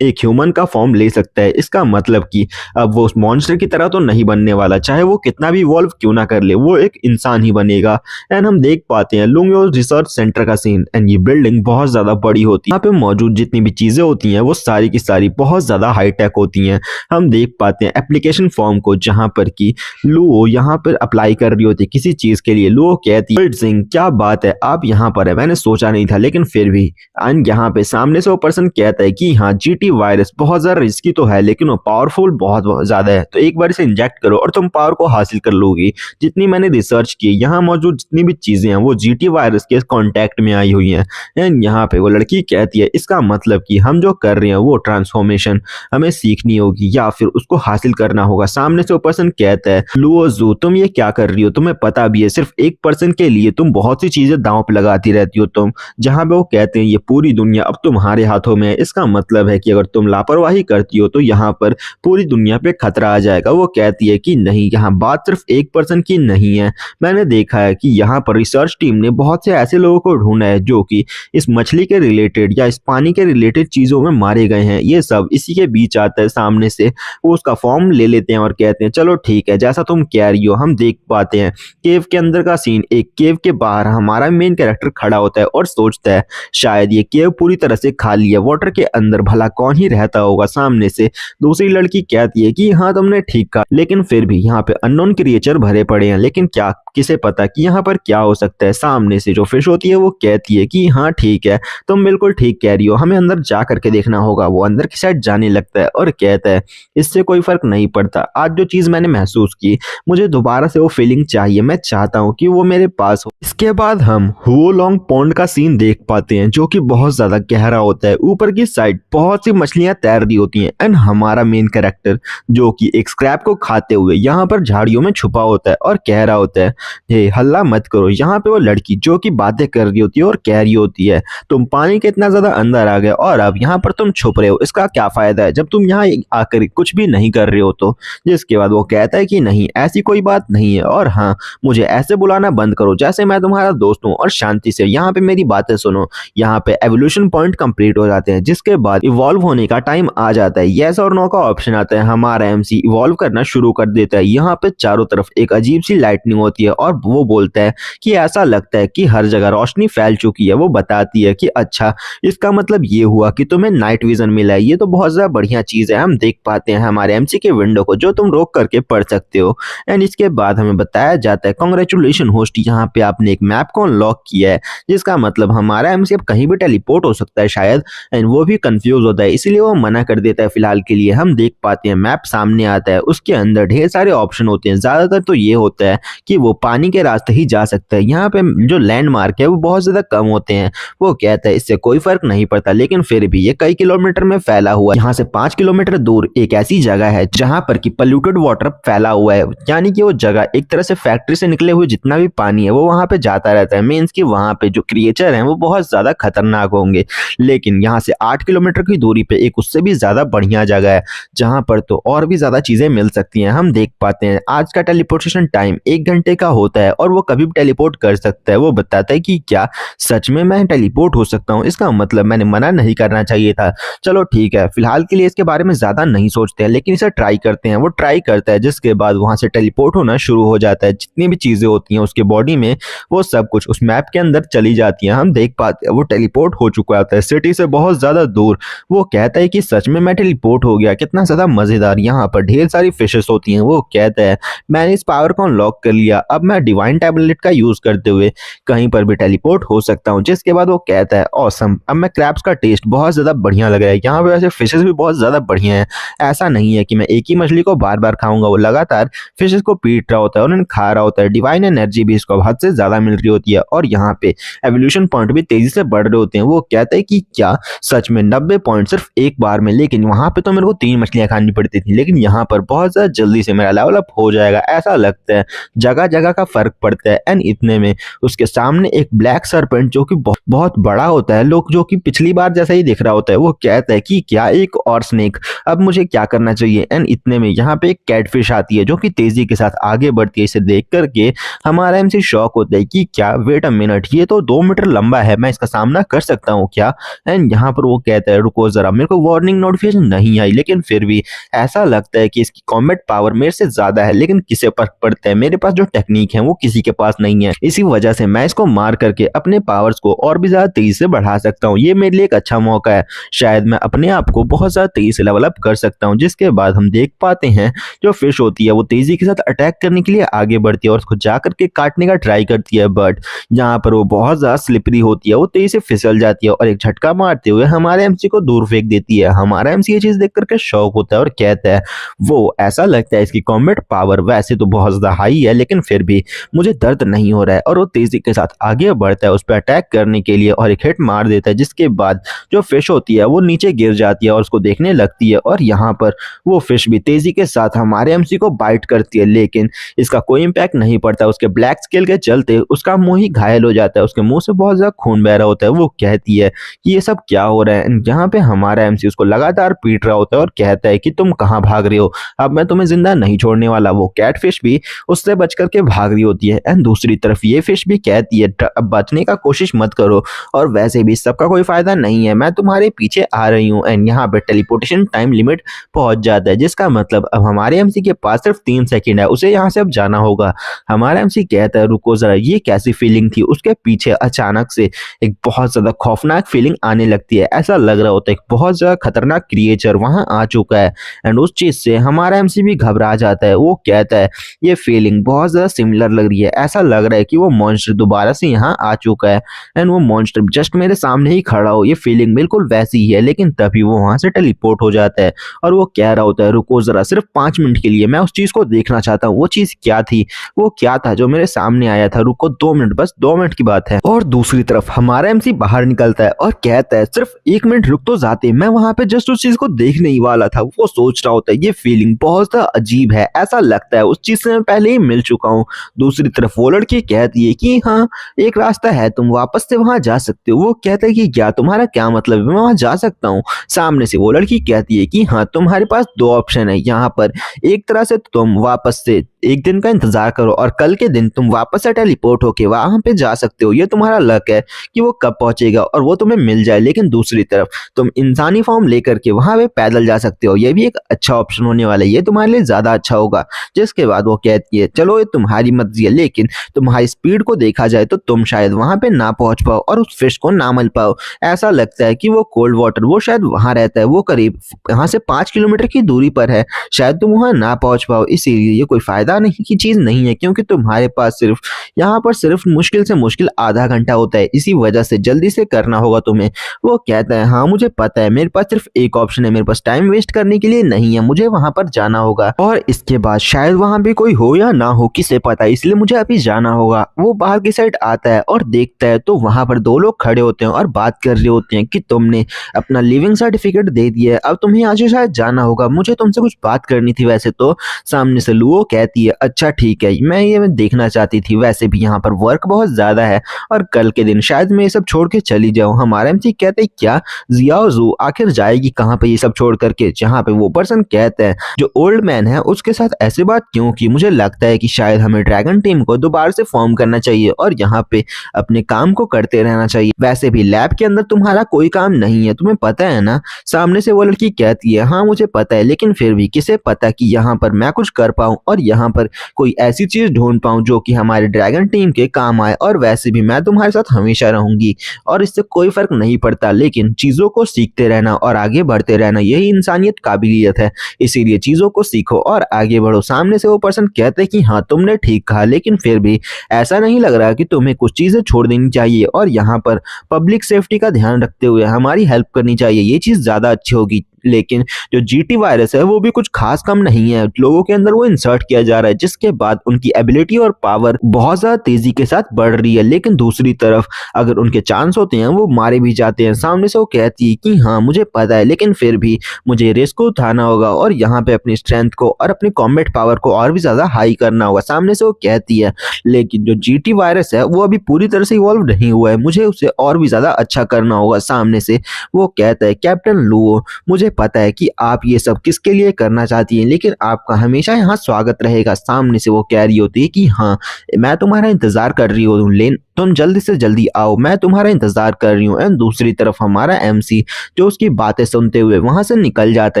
एक ह्यूमन का फॉर्म ले सकता है। इसका मतलब कि अब वो उस मॉन्स्टर की तरह तो नहीं बनने वाला, चाहे वो कितना भी इवॉल्व क्यों ना कर ले, वो एक इंसान ही बनेगा। एंड हम देख पाते हैं लुंगियो रिसर्च सेंटर का सीन। एंड ये बिल्डिंग बहुत ज्यादा बड़ी होती है, यहाँ पे मौजूद जितनी भी चीजें होती हैं वो सारी की सारी बहुत ज्यादा हाईटेक होती हैं। हम देख पाते हैं एप्लीकेशन फॉर्म को जहां पर कि लुओ यहाँ पर अप्लाई कर रही होती है किसी चीज के लिए। लुओ कहती है सिंह क्या बात है आप यहाँ पर है, मैंने सोचा नहीं था लेकिन फिर भी। एंड यहाँ पे सामने से वो पर्सन कहता है कि हाँ जीटी वायरस बहुत ज्यादा रिस्की तो है लेकिन वो पावरफुल बहुत ज्यादा है, तो एक बार इसे इंजेक्ट करो और तुम पावर को हासिल कर लोगी। जितनी मैंने रिसर्च की यहाँ मौजूद जितनी भी चीजें हैं वो जीटी वायरस के कांटेक्ट में आई हुई हैं। एंड यहाँ पे वो लड़की कहती है इसका मतलब कि हम जो कर रहे हैं वो ट्रांसफॉर्मेशन हमें सीखनी होगी या फिर उसको हासिल करना होगा। सामने से वो पर्सन कहता है लुओ जू तुम ये क्या कर रही हो, तुम्हें पता भी है सिर्फ एक पर्सन के लिए तुम बहुत सी चीजें दांव पे लगाती रहती हो तुम। जहां पे वो कहते हैं ये पूरी दुनिया अब तुम्हारे हाथों में है, इसका मतलब है कि अगर तुम लापरवाही करती हो तो यहाँ पर पूरी दुनिया पे खतरा आ जाएगा। वो कहती है कि नहीं यहाँ बात सिर्फ एक पर्सन की नहीं है, मैंने देखा है कि यहाँ पर रिसर्च टीम ने बहुत से ऐसे लोगों को ढूंढा है जो कि इस मछली के रिलेटेड या इस पानी के रिलेटेड चीजों में मारे गए हैं। ये सब इसी के बीच आता है। सामने से वो उसका फॉर्म ले लेते हैं और कहते हैं चलो ठीक है जैसा तुम कह रही हो। हम देख पाते हैं केव के अंदर का सीन। एक केव के बाहर हमारा मेन कैरेक्टर खड़ा होता है और सोचता है शायद ये केव पूरी तरह से खाली है, वाटर के अंदर भला कौन ही रहता होगा। सामने से दूसरी लड़की कहती है कि हाँ तुमने ठीक कहा लेकिन फिर भी यहाँ पे अननोन क्रिएचर भरे पड़े हैं, लेकिन क्या किसे पता कि यहाँ पर क्या हो सकता है। सामने से जो फिश होती है वो कहती है कि हाँ ठीक है तुम बिल्कुल ठीक कह रही हो, हमें अंदर जा करके देखना होगा। वो अंदर की साइड जाने लगता है और कहता है इससे कोई फर्क नहीं पड़ता, आज जो चीज मैंने महसूस की मुझे दोबारा से वो फीलिंग चाहिए, मैं चाहता हूँ कि वो मेरे पास हो। इसके बाद हम हुओ लॉन्ग पॉन्ड का सीन देख पाते हैं जो कि बहुत ज्यादा गहरा होता है। ऊपर की साइड बहुत सी मछलियां तैर रही होती हैं एंड हमारा मेन कैरेक्टर जो कि एक स्क्रैप को खाते हुए यहाँ पर झाड़ियों में छुपा होता है और कह रहा होता है हे हल्ला मत करो। यहाँ पे वो लड़की जो कि बातें कर रही होती है और कह रही होती है तुम पानी के इतना ज्यादा अंदर आ गए और अब यहाँ पर तुम छुप रहे हो, इसका क्या फायदा है जब तुम यहाँ आकर कुछ भी नहीं कर रहे हो तो। जिसके बाद वो कहता है कि नहीं ऐसी कोई बात नहीं है और हाँ मुझे ऐसे बुलाना बंद करो जैसे मैं तुम्हारा दोस्त हूँ और शांति से यहाँ पे मेरी बातें सुनो। यहाँ पे एवोल्यूशन पॉइंट कंप्लीट हो जाते हैं जिसके बाद इवॉल्व होने का टाइम आ जाता है, यस और नो का ऑप्शन आता है, हमारा एमसी इवॉल्व करना शुरू कर देता है। यहाँ पे चारों तरफ एक अजीब सी लाइटनिंग होती है और वो बोलता है कि ऐसा लगता है कि हर जगह रोशनी फैल चुकी है। वो बताती है कि अच्छा, इसका मतलब ये हुआ कि तुम्हें नाइट विजन मिला है, ये तो बहुत ज्यादा बढ़िया चीज है, हम देख पाते हैं हमारे एमसी के विंडो को जो तुम रोक करके पढ़ सकते हो। एंड इसके बाद हमें बताया जाता है कांग्रेचुलेशन होस्ट, यहाँ पे आपने एक मैप को अनलॉक किया है, जिसका मतलब हमारा एमसी अब कहीं भी टेलीपोर्ट हो सकता है शायद। एंड वो भी कंफ्यूज होता है, इसलिए वो मना कर देता है फिलहाल के लिए। हम देख पाते हैं मैप सामने आता है, उसके अंदर ढेर सारे ऑप्शन होते हैं, ज्यादातर तो ये होता है कि वो पानी के रास्ते ही जा सकता है। यहाँ पे जो लैंडमार्क है वो बहुत ज्यादा कम होते हैं। वो कहता है इससे कोई फर्क नहीं पड़ता, लेकिन फिर भी ये कई किलोमीटर में फैला हुआ है। यहाँ से 5 किलोमीटर दूर एक ऐसी जगह है जहाँ पर कि पोल्यूटेड वाटर फैला हुआ है, यानी कि वो जगह एक तरह से फैक्ट्री से निकले हुए जितना भी पानी है वो वहां पे जाता रहता है। मीन्स कि वहां पे जो क्रिएचर हैं वो बहुत ज्यादा खतरनाक होंगे। लेकिन यहाँ से 8 किलोमीटर की दूरी पे एक उससे भी ज्यादा बढ़िया जगह है जहां पर तो और भी ज्यादा चीजें मिल सकती हैं। हम देख पाते हैं आज का टेलीपोर्टेशन टाइम 1 घंटे का होता है और वो कभी भी टेलीपोर्ट कर सकता है। वो बताता है कि क्या सच में मैं टेलीपोर्ट हो सकता हूँ, इसका मतलब मैंने मना नहीं करना चाहिए था। चलो ठीक है, फिलहाल के लिए इसके बारे में ज्यादा नहीं सोचते हैं, लेकिन इसे ट्राई करते हैं। वो ट्राई करता है, जिसके बाद वहां से टेलीपोर्ट होना शुरू हो जाता है। जितनी भी चीजें होती हैं उसके बॉडी में वो सब कुछ उस मैप के अंदर चली जाती हैं। हम देख पाते हैं वो टेलीपोर्ट हो चुका होता है सिटी से बहुत ज्यादा दूर। वो कहता है कि सच में मैं टेलीपोर्ट हो गया, कितना ज्यादा मजेदार। यहाँ पर ढेर सारी फिशेस होती हैं। वो कहता है मैंने इस पावर को अनलॉक कर लिया, अब मैं डिवाइन टैबलेट का यूज करते हुए कहीं पर भी टेलीपोर्ट हो सकता हूँ। जिसके बाद वो कहता है ऑसम, अब मैं क्रैब्स का टेस्ट बहुत ज्यादा बढ़िया लग रहा है। यहाँ पे वैसे फिशेस भी बहुत ज्यादा बढ़िया है, ऐसा नहीं है कि मैं एक ही मछली को बार बार खाऊंगा। वो लगातार फिशेस को पीट रहा होता है और उन्हें खा रहा होता है। डिवाइन एनर्जी भी इसको हद से ज्यादा मिल रही होती है और यहाँ पे एवोल्यूशन पॉइंट भी तेजी से बढ़ रहे होते हैं। वो कहता है कि क्या सच में 90 पॉइंट सिर्फ एक बार में, लेकिन वहां पे तो मेरे को 3 मछलियां खानी पड़ती थी, लेकिन यहाँ पर बहुत ज्यादा जल्दी से मेरा लेवल अप हो जाएगा, ऐसा लगता है। जगह जगह का फर्क पड़ता है। एंड इतने में उसके सामने एक ब्लैक सरपेंट जो कि बहुत बड़ा होता है, लोग जो कि पिछली बार जैसा ही दिख रहा होता है। वो कहता है कि क्या एक और स्नेक, अब मुझे क्या करना चाहिए। एंड इतने में यहाँ पे एक कैटफिश आती है जो कि तेजी के साथ आगे बढ़ती है। इसे देख करके हमारा एमसी शॉक होता है कि क्या, वेट अ मिनट, ये तो 2 मीटर लंबा है, मैं इसका सामना कर सकता हूँ क्या। एंड यहाँ पर वो कहता है रुको जरा, मेरे को वार्निंग नोटिफिकेशन नहीं आई, लेकिन फिर भी ऐसा लगता है कि इसकी कॉम्बैट पावर मेरे से ज्यादा है। लेकिन किसे फर्क पड़ता है, मेरे पास जो टेक्निक है वो किसी के पास नहीं है। इसी वजह से मैं इसको मार करके अपने पावर्स को और भी ज्यादा तेजी से बढ़ा सकता हूँ। ये मेरे लिए एक अच्छा मौका है, शायद मैं अपने आप को बहुत ज्यादा तेजी से लेवल अप कर सकता हूँ। जिसके बाद हम देख पाते हैं जो फिश होती है वो तेजी के साथ अटैक करने के लिए आगे बढ़ती है और उसको जाकर के काटने का ट्राई करती है। बट यहाँ पर वो बहुत ज्यादा स्लिपरी होती है, वो तेजी से फिसल जाती है और एक झटका मारते हुए हमारे एमसी को दूर फेंक देती है। हमारा एमसी ये चीज देख करके शॉक होता है और कहता है वो ऐसा लगता है इसकी कॉम्बैट पावर वैसे तो बहुत ज्यादा हाई है, लेकिन फिर भी मुझे दर्द नहीं हो रहा है। और वो तेजी के साथ आगे बढ़ता है उस पर अटैक करने के लिए और एक हिट मार देता है। जिसके बाद जो फिश होती है वो नीचे गिर जाती है और उसको देखने लगती है और यहाँ पर वो फिश भी तेजी के साथ हमारे एमसी को बाइट करती है, लेकिन इसका कोई इम्पैक्ट नहीं पड़ता। उसके ब्लैक स्केल के चलते उसका मुंह ही घायल हो जाता है, उसके मुंह से बहुत ज्यादा खून बह रहा होता है। वो कहती है कि ये सब क्या हो रहा है। यहाँ पे हमारा एमसी उसको लगातार पीट रहा होता है और कहता है कि तुम कहाँ भाग रहे हो, अब मैं तुम्हें जिंदा नहीं छोड़ने वाला। वो कैट फिश भी उससे बच करके भाग रही होती है। एंड दूसरी तरफ ये फिश भी कहती है अब बचने का कोशिश मत करो, और वैसे भी सबका कोई फायदा नहीं है, मैं तुम्हारे पीछे आ रही हूँ। एंड यहाँ पे टेलीपोर्टेशन टाइम लिमिट पहुंच जाता है, जिसका मतलब अब हमारे एमसी के पास सिर्फ 3 सेकंड है, उसे यहाँ से अब जाना होगा। हमारा एमसी कहता है रुको जरा, ये कैसी फीलिंग थी। उसके पीछे अचानक से एक बहुत ज्यादा खौफनाक फीलिंग आने लगती है, ऐसा लग रहा होता है बहुत ज्यादा खतरनाक क्रिएचर वहां आ चुका है। एंड उस चीज से हमारा एमसी भी घबरा जाता है। वो कहता है ये फीलिंग बहुत ज्यादा सिमिलर लग रही है, ऐसा लग रहा है कि वो मॉन्स्टर दोबारा से यहाँ आ चुका है एंड वो मॉन्स्टर जस्ट मेरे सामने ही खड़ा हो। ये फीलिंग बिल्कुल वैसी ही है, लेकिन तभी वो वहां से टेलीपोर्ट हो जाता है और वो कह रहा होता है रुको जरा, सिर्फ 5 मिनट के लिए मैं उस चीज को देखना चाहता हूँ। वो चीज क्या थी, वो क्या था जो मेरे सामने आया था, रुको 2 मिनट, बस 2 मिनट की बात है। और दूसरी तरफ हमारा एमसी बाहर निकलता है और कहता है सिर्फ 1 मिनट रुक तो जाते, मैं वहां पे जस्ट उस चीज को देखने ही वाला था। वो सोच रहा होता है ये फीलिंग बहुत ज्यादा अजीब है, ऐसा लगता है उस चीज से मैं पहले ही मिल चुका हूँ। दूसरी तरफ वो लड़की कहती है कि हाँ एक रास्ता है, तुम वापस से वहां जा सकते हो। वो कहता है कि क्या, तुम्हारा क्या मतलब है, मैं वहां जा सकता हूँ। सामने से वो लड़की कहती है कि हाँ तुम्हारे पास 2 ऑप्शन है यहाँ पर, एक तरह से तुम वापस से एक दिन का इंतजार करो और कल के दिन तुम वापस से टेलीपोर्ट होके वहां पे जा सकते हो। ये तुम्हारा लक है कि वो कब पहुंचेगा और वो तुम्हें मिल जाए। लेकिन दूसरी तरफ तुम इंसानी फॉर्म लेकर के वहां पे पैदल जा सकते हो। ये भी एक अच्छा ऑप्शन होने वाला है, ये तुम्हारे लिए ज्यादा अच्छा होगा। जिसके बाद वो कहती है चलो ये तुम्हारी मर्जी है, लेकिन तुम्हारी स्पीड को देखा जाए तो तुम शायद वहां पे ना पहुंच पाओ और उस फिश को ना मिल पाओ। ऐसा लगता है कि वो कोल्ड वाटर वो शायद वहां रहता है, वो करीब यहाँ से 5 किलोमीटर की दूरी पर है, शायद तुम वहां ना पहुंच पाओ। इसीलिए ये कोई फायदा नहीं की चीज नहीं है, क्योंकि तुम्हारे पास सिर्फ यहाँ पर सिर्फ मुश्किल से मुश्किल आधा घंटा होता है। इसी वजह से जल्दी से करना होगा तुम्हें। वो कहता है हाँ मुझे पता है, मेरे पास सिर्फ एक ऑप्शन है, मेरे पास टाइम वेस्ट करने के लिए नहीं है, मुझे वहां पर जाना होगा और इसके बाद शायद वहां भी कोई हो या ना हो किसे पता, इसलिए मुझे अभी जाना होगा। वो बाहर की साइड आता है और देखता है तो वहां पर दो लोग खड़े होते हैं और बात कर रहे होते हैं कि तुमने अपना लिविंग सर्टिफिकेट दे दिया है, अब तुम्हें आज शायद जाना होगा, मुझे तुमसे कुछ बात करनी थी। वैसे तो सामने से लुओ कहती है अच्छा ठीक है, मैं देखना चाहती थी, वैसे भी यहाँ पर वर्क बहुत ज्यादा है और कल के दिन शायद मैं ये सब छोड़ के चली जाऊँ। हमारा एमसी कहते हैं क्या जियाओ जू आखिर जाएगी कहाँ पे ये सब छोड़ करके। जहाँ पे वो पर्सन कहता है जो ओल्ड मैन है उसके साथ ऐसे बात क्यों की, मुझे लगता है कि शायद हमें ड्रैगन टीम को दोबारा से फॉर्म करना चाहिए और यहाँ पे अपने काम को करते रहना चाहिए। वैसे भी लैब के अंदर तुम्हारा कोई काम नहीं है, तुम्हें पता है ना। सामने से वो लड़की कहती है हाँ मुझे पता है, लेकिन फिर भी किसे पता कि यहाँ पर मैं कुछ कर पाऊँ और यहाँ पर कोई ऐसी चीज ढूंढ पाऊँ जो कि हमारे ड्रैगन टीम के काम आए। और वैसे भी मैं तुम्हारे साथ हमेशा रहूंगी और इससे कोई फर्क नहीं पड़ता, लेकिन चीजों को सीखते रहना और आगे बढ़ते रहना यही इंसानियत काबिलियत है। इसीलिए चीजों को सीखो और आगे बढ़ो। सामने से वो पर्सन कहते हैं कि हाँ तुमने ठीक कहा, लेकिन फिर भी ऐसा नहीं लग रहा कि तुम्हें कुछ चीजें छोड़ देनी चाहिए और यहाँ पर पब्लिक सेफ्टी का ध्यान रखते हुए हमारी हेल्प करनी चाहिए, ये चीज ज्यादा अच्छी होगी। लेकिन जो जीटी वायरस है वो भी कुछ खास कम नहीं है, लोगों के अंदर वो इंसर्ट किया जा रहा है, जिसके बाद उनकी एबिलिटी और पावर बहुत ज्यादा तेजी के साथ बढ़ रही है। लेकिन दूसरी तरफ अगर उनके चांस होते हैं वो मारे भी जाते हैं। सामने से वो कहती है कि हाँ मुझे पता है, लेकिन फिर भी मुझे रिस्क उठाना होगा और यहाँ पे अपनी स्ट्रेंथ को और अपनी कॉम्बैट पावर को और भी ज्यादा हाई करना होगा। सामने से वो कहती है लेकिन जो जीटी वायरस है वो अभी पूरी तरह से इवॉल्व नहीं हुआ है, मुझे उसे और भी ज्यादा अच्छा करना होगा। सामने से वो कहता है कैप्टन लुओ मुझे पता है कि आप ये सब किसके लिए करना चाहती हैं, लेकिन आपका हमेशा यहाँ स्वागत रहेगा। सामने से वो कह रही होती है कि हाँ मैं तुम्हारा इंतजार कर रही हूँ, लेन तुम जल्दी से जल्दी आओ, मैं तुम्हारा इंतजार कर रही हूँ। एंड दूसरी तरफ हमारा एमसी जो उसकी बातें सुनते हुए वहां से निकल जाता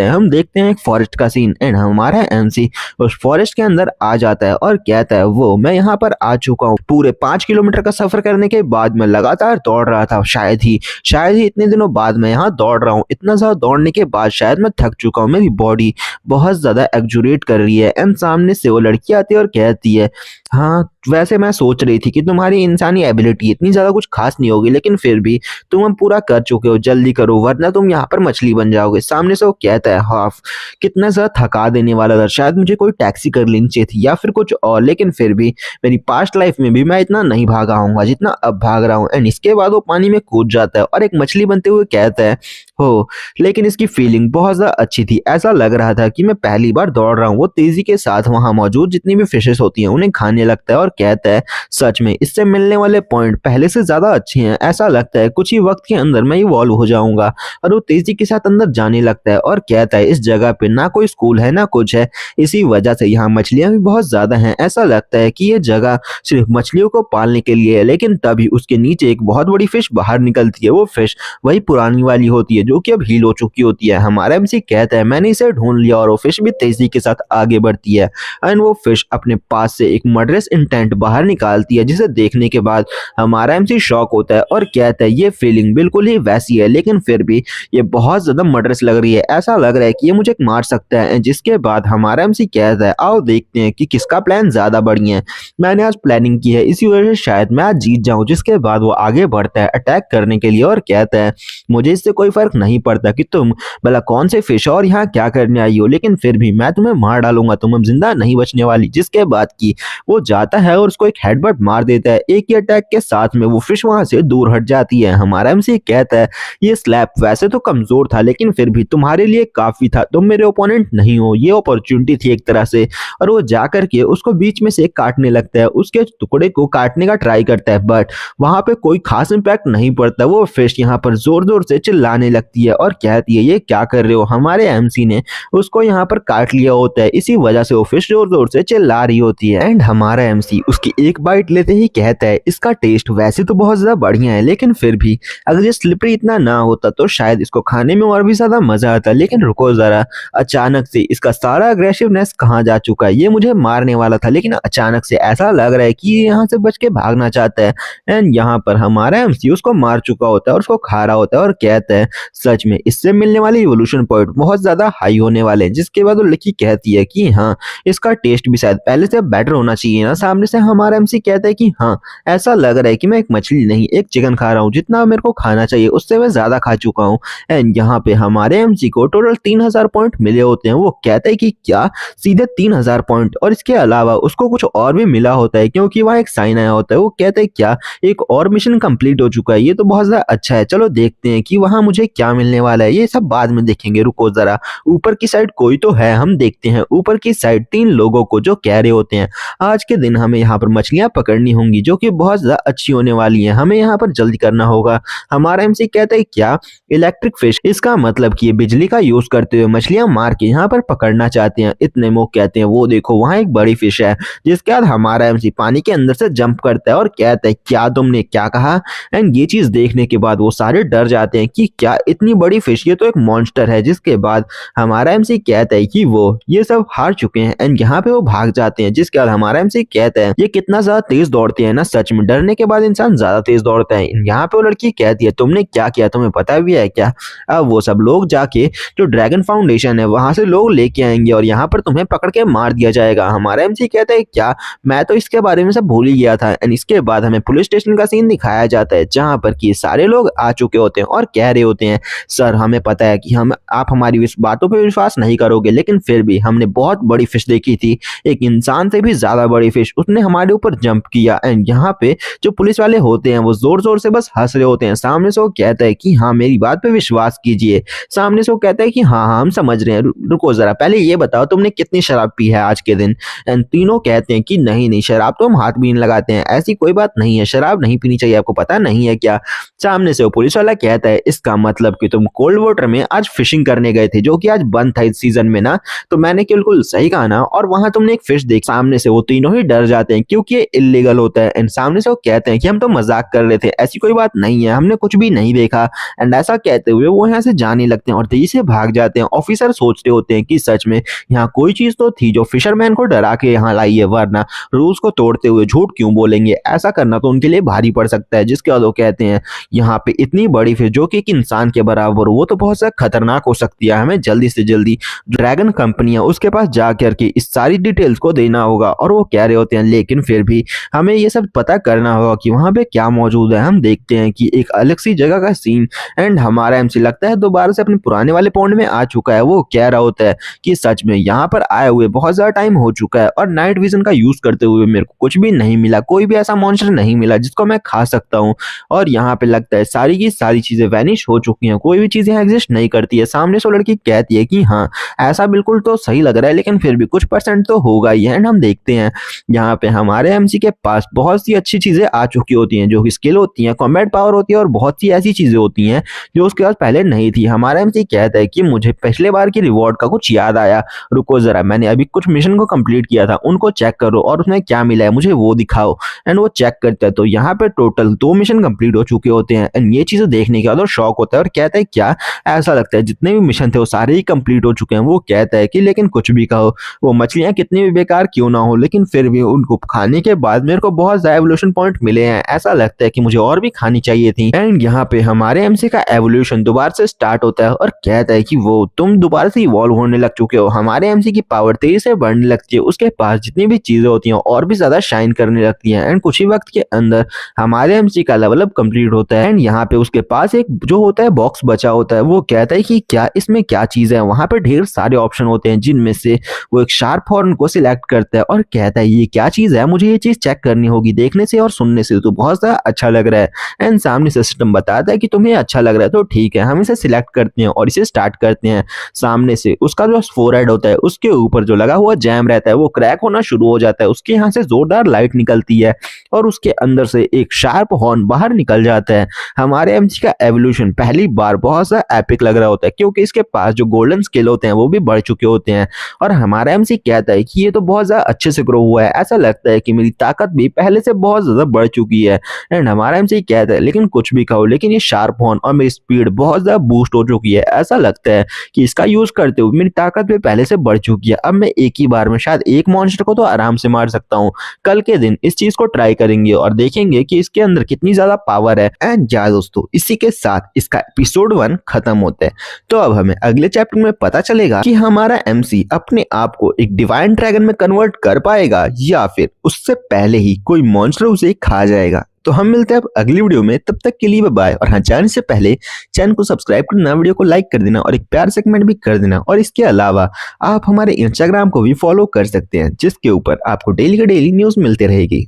है। हम देखते हैं एक फॉरेस्ट का सीन एंड हमारा एमसी उस फॉरेस्ट के अंदर आ जाता है और कहता है वो मैं यहाँ पर आ चुका हूँ, पूरे 5 किलोमीटर का सफर करने के बाद मैं लगातार दौड़ रहा था, शायद ही इतने दिनों बाद मैं यहाँ दौड़ रहा हूँ। इतना ज्यादा दौड़ने के बाद शायद मैं थक चुका हूँ, मेरी बॉडी बहुत ज्यादा एक्जुरेट कर रही है। एंड सामने से वो लड़की आती है और कहती है हाँ वैसे मैं सोच रही थी कि तुम्हारी इंसानी एबिलिटी इतनी ज्यादा कुछ खास नहीं होगी, लेकिन फिर भी तुम अब पूरा कर चुके हो, जल्दी करो वरना तुम यहाँ पर मछली बन जाओगे। सामने से वो कहता है हाफ कितना ज्यादा थका देने वाला था, शायद मुझे कोई टैक्सी कर लेनी चाहिए थी या फिर कुछ और, लेकिन फिर भी मेरी पास्ट लाइफ में भी मैं इतना नहीं भागा हूँ जितना अब भाग रहा हूँ। एंड इसके बाद वो पानी में कूद जाता है और एक मछली बनते हुए कहता है हो लेकिन इसकी फीलिंग बहुत ज्यादा अच्छी थी, ऐसा लग रहा था कि मैं पहली बार दौड़ रहा हूँ। वो तेजी के साथ वहां मौजूद जितनी भी फिशेस होती हैं उन्हें खाने लगता है और कहता है सच में इससे मिलने वाले पॉइंट पहले से ज्यादा अच्छे हैं, ऐसा लगता है कुछ ही वक्त के अंदर मैं इवॉल्व हो जाऊंगा। और वो तेजी के साथ अंदर जाने लगता है और कहता है इस जगह पे ना कोई स्कूल है ना कुछ है, इसी वजह से यहाँ मछलियां भी बहुत ज्यादा हैं, ऐसा लगता है कि ये जगह सिर्फ मछलियों को पालने के लिए है। लेकिन तभी उसके नीचे एक बहुत बड़ी फिश बाहर निकलती है, वो फिश वही पुरानी वाली होती है जो कि अब हील हो चुकी होती है। हमारा एमसी कहता है मैंने इसे ढूंढ लिया और वो फिश भी तेजी के साथ आगे बढ़ती है एंड वो फिश अपने पास से एक मर्डरस इंटेंट बाहर निकालती है, जिसे देखने के बाद हमारा एमसी शॉक होता है और कहता है ये फीलिंग बिल्कुल ही वैसी है, लेकिन फिर भी ये बहुत ज्यादा मर्डरस लग रही है, ऐसा लग रहा है कि ये मुझे मार सकता है। जिसके बाद हमारा एमसी कहता है आओ देखते हैं कि किसका प्लान ज्यादा बढ़िया है, मैंने आज प्लानिंग की है इसी वजह से शायद मैं आज जीत जाऊं। जिसके बाद वो आगे बढ़ता है अटैक करने के लिए और कहता है मुझे इससे कोई फर्क नहीं पड़ता कि तुम भला कौन से फिश और यहाँ क्या करने आई हो, लेकिन फिर भी मैं तुम्हें मार डालूंगा, तुम अब जिंदा नहीं बचने वाली। जिसके बाद की वो वो जाता है और उसको एक हेडबट मार देता है। एक ही अटैक के साथ में वो फिश वहां से दूर हट जाती है। हमारा एमसी कहता है ये स्लैप वैसे तो कमजोर था लेकिन फिर भी तुम्हारे लिए काफी था, तुम मेरे ओपोनेंट नहीं हो, ये अपॉर्चुनिटी थी एक तरह से। और वो जाकर के उसको बीच में से काटने लगता है, उसके टुकड़े को काटने का ट्राई करता है बट वहां पे कोई खास इंपैक्ट नहीं पड़ता। वो फिश यहाँ पर जोर जोर से चिल्लाने लगती है और कहती है ये क्या कर रहे हो, हमारे एमसी ने उसको यहाँ पर काट लिया होता है, इसी वजह से वो फिश जोर जोर से चिल्ला रही होती है। एंड हमारा एमसी उसकी एक बाइट लेते ही कहता है इसका टेस्ट वैसे तो बहुत ज्यादा बढ़िया है लेकिन फिर भी अगर ये स्लिपरी इतना ना होता तो शायद इसको खाने में और भी ज्यादा मजा आता। लेकिन रुको जरा, अचानक से इसका सारा अग्रेसिवनेस कहाँ जा चुका है, ये मुझे मारने वाला था लेकिन अचानक से ऐसा लग रहा है कि ये यहाँ से बच के भागना चाहता है। एंड यहाँ पर हमारा एमसी उसको मार चुका होता है और उसको खा रहा होता है और कहता है सच में इससे मिलने वाले इवोल्यूशन पॉइंट बहुत ज्यादा हाई होने वाले हैं। जिसके बाद वो लकी कहती है कि हाँ इसका टेस्ट भी शायद पहले से बेटर होना चाहिए ना। सामने से हमारा एमसी कहता है कि हाँ ऐसा लग रहा है कि मैं एक मछली नहीं एक चिकन खा रहा हूँ, जितना मेरे को खाना चाहिए उससे मैं ज्यादा खा चुका हूँ। एंड यहाँ पे हमारे एमसी को टोटल 3000 पॉइंट मिले होते हैं। वो कहता है कि क्या सीधे 3000 पॉइंट, और इसके अलावा उसको कुछ और भी मिला होता है क्योंकि वहाँ एक साइन आया होता है। वो कहते हैं क्या एक और मिशन कंप्लीट हो चुका है, ये तो बहुत ज्यादा अच्छा है, चलो देखते हैं कि वहां मुझे क्या मिलने वाला है, ये सब बाद में देखेंगे, रुको जरा। ऊपर की साइड कोई तो है, हम देखते हैं। ऊपर की साइड 3 लोगों को जो कह रहे होते हैं आज के दिन हमें यहाँ पर मछलियां पकड़नी होंगी जो कि बहुत ज्यादा अच्छी होने वाली है, हमें यहाँ पर जल्दी करना होगा। हमारा एमसी कहता है क्या इलेक्ट्रिक फिश, इसका मतलब कि ये बिजली का यूज करते हुए मछलियां मार के यहाँ पर पकड़ना चाहते हैं। इतने में कहते हैं वो देखो वहां एक बड़ी फिश है। जिसके बाद हमारा एमसी पानी के अंदर से जंप करता है और कहता है क्या तुमने क्या कहा। एंड ये चीज देखने के बाद वो सारे डर जाते हैं कि क्या इतनी बड़ी फिश, ये तो एक मॉन्स्टर है। जिसके बाद हमारा एमसी कहता है कि वो ये सब हार चुके हैं एंड यहाँ पे वो भाग जाते हैं। जिसके बाद हमारा एमसी कहता है ये कितना ज्यादा तेज दौड़ते हैं ना, सच में डरने के बाद इंसान ज्यादा तेज दौड़ता है। यहाँ पे वो लड़की कहती है तुमने क्या किया, तुम्हें पता भी है क्या। अब वो सब लोग जाके जो ड्रैगन फाउंडेशन है वहां से लोग लेके आएंगे और यहाँ पर तुम्हें पकड़ के मार दिया जाएगा। हमारा एमसी कहता है क्या, मैं तो इसके बारे में सब भूल ही गया था। एंड इसके बाद हमें पुलिस स्टेशन का सीन दिखाया जाता है जहां पर कि सारे लोग आ चुके होते हैं और कह रहे होते हैं सर हमें पता है कि आप हमारी इस बातों पे विश्वास नहीं करोगे लेकिन फिर भी हमने बहुत बड़ी फिश देखी थी, एक इंसान से भी ज्यादा बड़ी फिश, उसने हमारे ऊपर जंप किया। एंड यहाँ पे जो पुलिस वाले होते हैं वो जोर जोर से बस हंस रहे होते हैं। सामने से वो कहता है कि हाँ मेरी बात पे विश्वास कीजिए। सामने से वो कहता है कि हाँ हाँ हम समझ रहे हैं, रुको जरा पहले ये बताओ तुमने कितनी शराब पी है आज के दिन। एंड तीनों कहते हैं कि नहीं नहीं शराब तो हम हाथ भी नहीं लगाते हैं, ऐसी कोई बात नहीं है, शराब नहीं पीनी चाहिए, आपको पता नहीं है क्या। सामने से वो पुलिस वाला कहता है इसका मतलब कि तुम कोल्ड वाटर में आज फिशिंग करने गए थे जो कि आज बंद था इस सीजन में ना, तो मैंने बिल्कुल सही कहा ना, और वहां तुमने एक फिश देखी। सामने से वो तीनों ही डर जाते हैं क्योंकि ये इलीगल होता है। एंड सामने से वो कहते हैं कि हम तो मजाक कर रहे थे, ऐसी कोई बात नहीं है, हमने कुछ भी नहीं देखा। एंड ऐसा कहते हुए वो यहाँ से जाने लगते हैं और तेजी से भाग जाते हैं। ऑफिसर सोचते होते हैं कि सच में यहाँ कोई चीज तो थी जो फिशरमैन को डरा के यहाँ लाई है, वरना रूल्स को तोड़ते हुए झूठ क्यों बोलेंगे, ऐसा करना तो उनके लिए भारी पड़ सकता है। जिसके बाद वो कहते हैं यहाँ पे इतनी बड़ी फिश जो कि एक इंसान के बराबर हो वो तो बहुत ज्यादा खतरनाक हो सकती है, हमें जल्दी से जल्दी ड्रैगन कंपनी है उसके पास जाकर के इस सारी डिटेल्स को देना होगा। और वो कह रहे होते हैं लेकिन फिर भी हमें ये सब पता करना होगा कि वहां पे क्या मौजूद है। हम देखते हैं कि एक अलग सी जगह का सीन। एंड हमारा एमसी लगता है दोबारा से अपने पुराने वाले पॉइंट में आ चुका है। वो कह रहा होता है कि सच में यहाँ पर आए हुए बहुत ज्यादा टाइम हो चुका है और नाइट विजन का यूज करते हुए मेरे को कुछ भी नहीं मिला, कोई भी ऐसा मॉन्स्टर नहीं मिला जिसको मैं खा सकता हूँ। और यहाँ पे लगता है सारी की सारी चीजें वैनिश हो चुकी हैं, कोई भी चीज यहाँ एग्जिस्ट नहीं करती है। सामने से लड़की कहती है कि हाँ ऐसा बिल्कुल तो सही लग रहा है लेकिन फिर भी कुछ परसेंट तो होगा ही है। एंड हम देखते हैं यहाँ पे हमारे एमसी के पास बहुत सी अच्छी चीजें आ चुकी होती हैं जो कि स्किल होती हैं, कॉम्बैट पावर होती है और बहुत सी ऐसी चीजें होती हैं जो उसके पास पहले नहीं थी। हमारा एमसी कहता है कि मुझे पिछले बार की रिवॉर्ड का कुछ याद आया, रुको जरा मैंने अभी कुछ मिशन को कंप्लीट किया था उनको चेक करो और उसमें क्या मिला है मुझे वो दिखाओ। एंड वो चेक करता है तो यहाँ पे टोटल 2 मिशन कंप्लीट हो चुके होते हैं। एंड ये चीजें देखने के बाद वो शॉक होता है और कहता है क्या, ऐसा लगता है जितने भी मिशन थे वो सारे ही कंप्लीट हो चुके हैं। वो कहता है कि लेकिन कुछ भी कहो वो मछलियां कितनी भी बेकार क्यों ना हो लेकिन फिर भी उनको खाने के बाद मेरे को बहुत ज्यादा एवोल्यूशन पॉइंट मिले हैं, ऐसा लगता है कि मुझे और भी खानी चाहिए थी। एंड यहाँ पे हमारे एमसी का एवोल्यूशन दोबारा से स्टार्ट होता है और कहता है कि वो तुम दोबारा से इवॉल्व होने लग चुके हो, हमारे एमसी की पावर तेजी से बढ़ने लगती है, उसके पास जितनी भी चीजें होती हैं और भी ज्यादा शाइन करने लगती हैं। एंड कुछ ही वक्त के अंदर हमारे एमसी का लेवल अप कंप्लीट होता है। एंड यहाँ पे उसके पास एक जो होता है बॉक्स बचा होता है। वो कहता है कि क्या इसमें क्या चीज है, वहां पे ढेर सारे ऑप्शन होते हैं जिनमें से वो एक शार्प हॉर्न को सिलेक्ट करता है और कहता है है ये क्या चीज़ है, मुझे ये चीज़ चेक करनी होगी, देखने से और सुनने से तो बहुत ज़्यादा अच्छा लग रहा है। एंड सामने से सिस्टम बताता है कि तुम्हें अच्छा लग रहा है तो ठीक है, हम इसे सिलेक्ट करते हैं और इसे स्टार्ट करते हैं। सामने से उसका जो फोरहेड होता है उसके ऊपर जो लगा हुआ जैम रहता है वो क्रैक होना शुरू हो जाता है, उसके यहाँ से जोरदार लाइट निकलती है और उसके अंदर से एक शार्प हॉर्न बाहर निकल जाता है। हमारे एमसी का एवोल्यूशन पहली बार बहुत सा एपिक लग रहा होता है क्योंकि इसके पास जो गोल्डन स्किल होते हैं वो भी बढ़ चुके होते हैं और हमारा एमसी कहता है कि ये तो बहुत ज्यादा अच्छे से ग्रो हुआ है, ऐसा लगता है कि मेरी ताकत भी पहले से बहुत ज्यादा बढ़ चुकी है। एंड हमारा एमसी कहता है लेकिन कुछ भी कहो, लेकिन ये शार्प हॉर्न और मेरी स्पीड बहुत ज्यादा बूस्ट हो चुकी है, ऐसा लगता है कि इसका यूज करते हुए मेरी ताकत भी पहले से बढ़ चुकी है। अब मैं एक ही बार में शायद एक मॉन्स्टर को तो आराम से मार सकता हूँ। कल के दिन इस चीज को ट्राई करेंगे और देखेंगे कि इसके अंदर कितनी ज्यादा पावर है। एंड जा दोस्तों, इसी के साथ इसका एपिसोड 1 खत्म होता है। तो अब हमें अगले चैप्टर में पता चलेगा कि हमारा एमसी अपने आप को एक डिवाइन ड्रैगन में कन्वर्ट कर पाएगा या फिर उससे पहले ही कोई मॉन्स्टर उसे खा जाएगा। तो हम मिलते हैं अब अगली वीडियो में, तब तक के लिए बाय बाय। और हाँ, जाने से पहले चैनल को सब्सक्राइब करना, वीडियो को लाइक कर देना और एक प्यार से कमेंट भी कर देना। और इसके अलावा आप हमारे इंस्टाग्राम को भी फॉलो कर सकते हैं जिसके ऊपर आपको डेली का डेली न्यूज़ मिलती रहेगी।